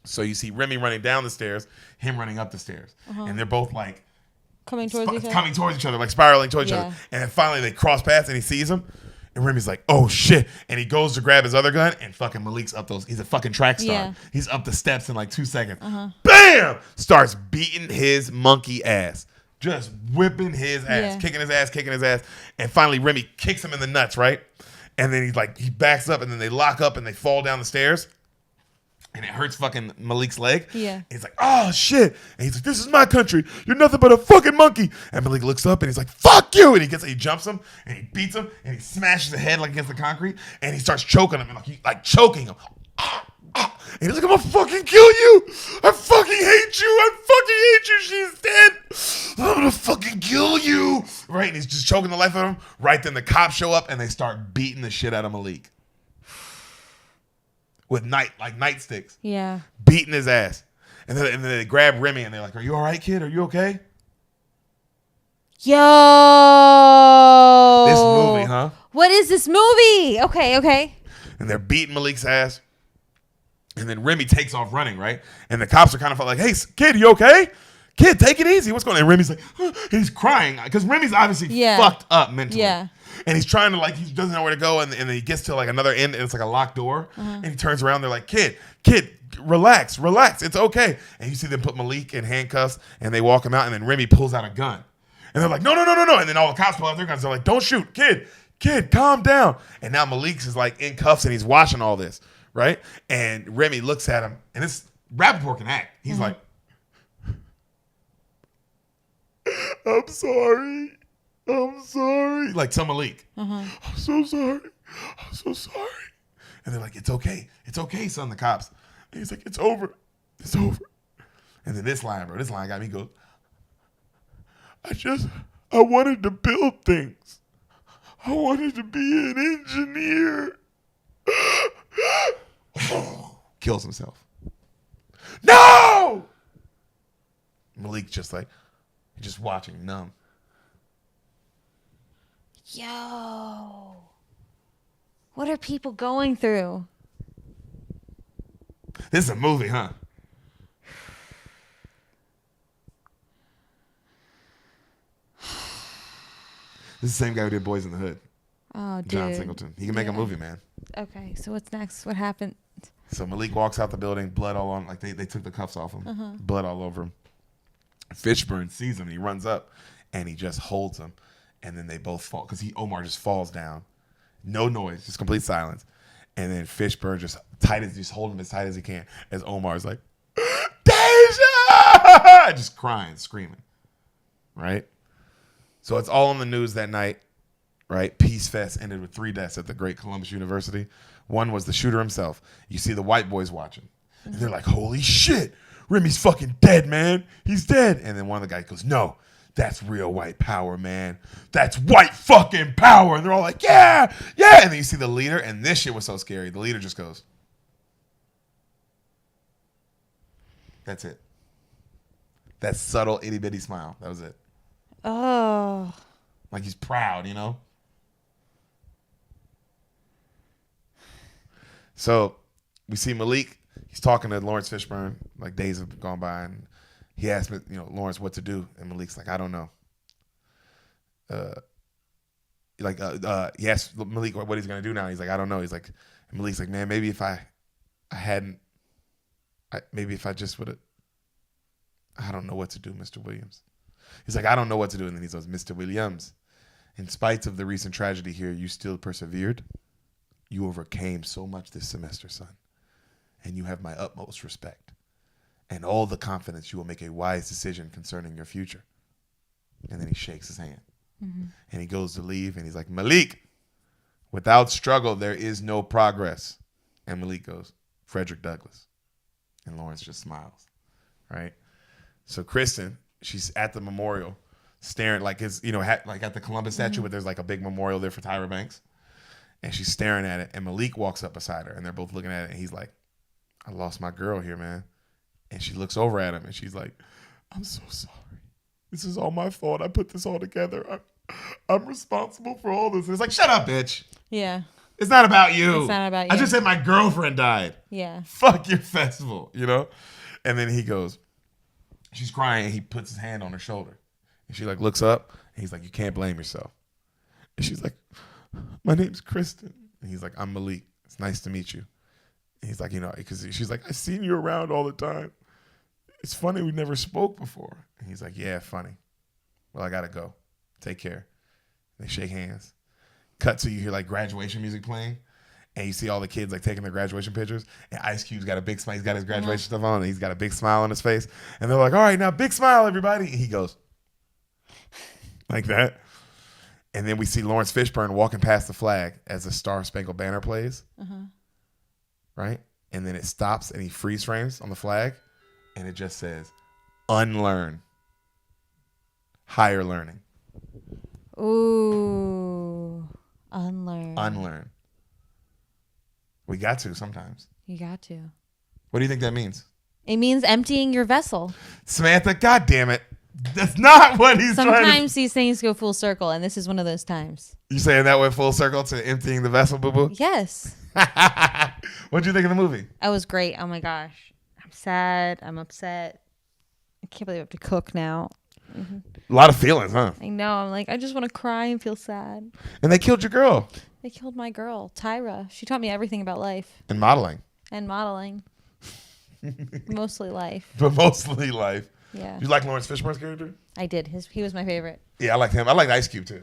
So you see Remy running down the stairs, him running up the stairs. And they're both like Coming towards each other, like spiraling towards each Yeah. other. And then finally they cross paths and he sees him. And Remy's like, oh shit. And he goes to grab his other gun and fucking Malik's up those. He's a fucking track star. Yeah. He's up the steps in like 2 seconds. Bam! Starts beating his monkey ass. Just whipping his ass. Yeah. Kicking his ass. And finally Remy kicks him in the nuts, right? And then he backs up and then they lock up and they fall down the stairs. And it hurts fucking Malik's leg. Yeah. And he's like, oh shit. And he's like, this is my country. You're nothing but a fucking monkey. And Malik looks up and he's like, fuck you. And he jumps him and he beats him and he smashes his head like against the concrete and he starts choking him and like choking him. And he's like, I'm gonna fucking kill you. I fucking hate you. She's dead. I'm gonna fucking kill you. Right. And he's just choking the life out of him. Right then the cops show up and they start beating the shit out of Malik. With nightsticks. Yeah. Beating his ass. And then they grab Remy and they're like, are you all right, kid? Are you okay? Yo. This movie, huh? What is this movie? Okay. And they're beating Malik's ass. And then Remy takes off running, right? And the cops are kind of like, hey, kid, you okay? Kid, take it easy. What's going on? And Remy's like, he's crying. Because Remy's obviously fucked up mentally. Yeah. And he's trying to he doesn't know where to go. And then he gets to like another end and it's like a locked door. And he turns around. They're like, kid, relax. It's okay. And you see them put Malik in handcuffs and they walk him out. And then Remy pulls out a gun. And they're like, no. And then all the cops pull out their guns. They're like, don't shoot. Kid, calm down. And now Malik's is like in cuffs and he's watching all this. Right? And Remy looks at him. And it's Rappaport can act. He's like, I'm sorry. Like to Malik. I'm so sorry. And they're like, it's okay, son, the cops. And he's like, it's over. And then this line got me. He goes, I wanted to build things. I wanted to be an engineer. Kills himself. No! Malik's just watching, numb. Yo. What are people going through? This is a movie, huh? This is the same guy who did Boys in the Hood. Oh, dude. John Singleton. He can make a movie, man. Okay, so what's next? What happened? So Malik walks out the building, blood all on, like they took the cuffs off him, blood all over him. Fishburne sees him and he runs up and he just holds him. And then they both fall because Omar just falls down. No noise, just complete silence. And then Fishburne just holding him as tight as he can as Omar's like, Deja! just crying, screaming, right? So it's all on the news that night, right? Peace Fest ended with 3 deaths at the great Columbus University. One was the shooter himself. You see the white boys watching. And they're like, holy shit, Remy's fucking dead, man. He's dead. And then one of the guys goes, no, that's real white power, man. That's white fucking power. And they're all like, yeah, yeah. And then you see the leader, and this shit was so scary. The leader just goes, that's it. That subtle itty bitty smile. That was it. Oh. Like he's proud, you know? So we see Malik. He's talking to Lawrence Fishburne. Like days have gone by, and he asked me, Lawrence, what to do, and Malik's like, I don't know. He asked Malik what he's gonna do now. He's like, I don't know. He's like, and Malik's like, man, maybe if maybe if I just would have. I don't know what to do, Mr. Williams. He's like, I don't know what to do, and then he goes, Mr. Williams, in spite of the recent tragedy here, you still persevered. You overcame so much this semester, son. And you have my utmost respect and all the confidence you will make a wise decision concerning your future. And then he shakes his hand. Mm-hmm. And he goes to leave, and he's like, Malik, without struggle, there is no progress. And Malik goes, Frederick Douglass. And Lawrence just smiles, right? So Kristen, she's at the memorial staring like his, like at the Columbus statue, where there's like a big memorial there for Tyra Banks. And she's staring at it, and Malik walks up beside her, and they're both looking at it, and he's like, I lost my girl here, man. And she looks over at him, and she's like, I'm so sorry. This is all my fault. I put this all together. I'm responsible for all this. And it's like, shut up, bitch. Yeah. It's not about you. It's not about you. I just said my girlfriend died. Yeah. Fuck your festival, And then he goes, she's crying, and he puts his hand on her shoulder. And she like looks up, and he's like, you can't blame yourself. And she's like, my name's Kristen. And he's like, I'm Malik. It's nice to meet you. And he's like, because she's like, I've seen you around all the time. It's funny we never spoke before. And he's like, yeah, funny. Well, I got to go. Take care. They shake hands. Cut to you hear like graduation music playing. And you see all the kids like taking their graduation pictures. And Ice Cube's got a big smile. He's got his graduation stuff on. And he's got a big smile on his face. And they're like, all right, now big smile, everybody. And he goes like that. And then we see Lawrence Fishburne walking past the flag as the Star Spangled Banner plays. Right? And then it stops, and he freeze frames on the flag. And it just says, unlearn. Higher learning. Ooh. Unlearn. Unlearn. We got to sometimes. You got to. What do you think that means? It means emptying your vessel. Samantha, God damn it. That's not what he's trying to... Sometimes these things go full circle, and this is one of those times. You saying that went full circle to emptying the vessel, boo-boo? Yes. What'd you think of the movie? That was great. Oh, my gosh. I'm sad. I'm upset. I can't believe I have to cook now. Mm-hmm. A lot of feelings, huh? I know. I'm like, I just want to cry and feel sad. And they killed your girl. They killed my girl, Tyra. She taught me everything about life. And modeling. And modeling. Mostly life. But mostly life. Yeah. You like Lawrence Fishburne's character? I did. He was my favorite. Yeah, I liked him. I liked Ice Cube, too.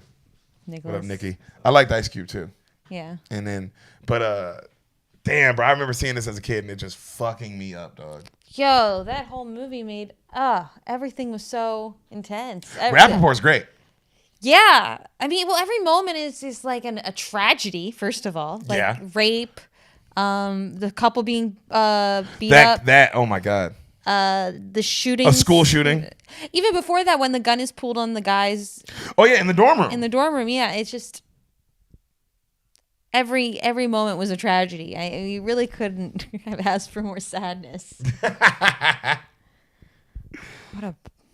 Nicholas. What up, Nikki? I liked Ice Cube, too. Yeah. And then, damn, bro, I remember seeing this as a kid, and it just fucking me up, dog. Yo, that whole movie made, everything was so intense. Rappaport's great. Yeah. I mean, well, every moment is like a tragedy, first of all. Like rape, the couple being beat up. That, oh my God. The shooting. A school shooting. Even before that, when the gun is pulled on the guys. Oh, yeah, in the dorm room. In the dorm room, yeah. It's just... Every moment was a tragedy. You really couldn't have asked for more sadness. What a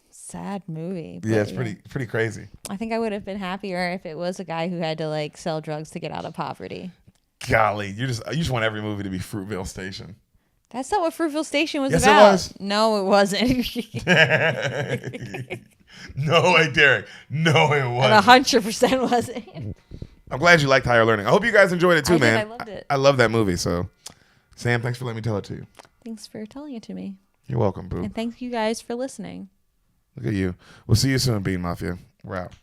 sad movie. Yeah, it's pretty crazy. I think I would have been happier if it was a guy who had to like sell drugs to get out of poverty. Golly, you just want every movie to be Fruitvale Station. That's not what Fruitvale Station was about. Yes, it was. No, it wasn't. No way, Deric. No, it wasn't. 100% wasn't. I'm glad you liked Higher Learning. I hope you guys enjoyed it too, man. I loved it. I love that movie. So, Sam, thanks for letting me tell it to you. Thanks for telling it to me. You're welcome, boo. And thank you guys for listening. Look at you. We'll see you soon, Bean Mafia. We're out.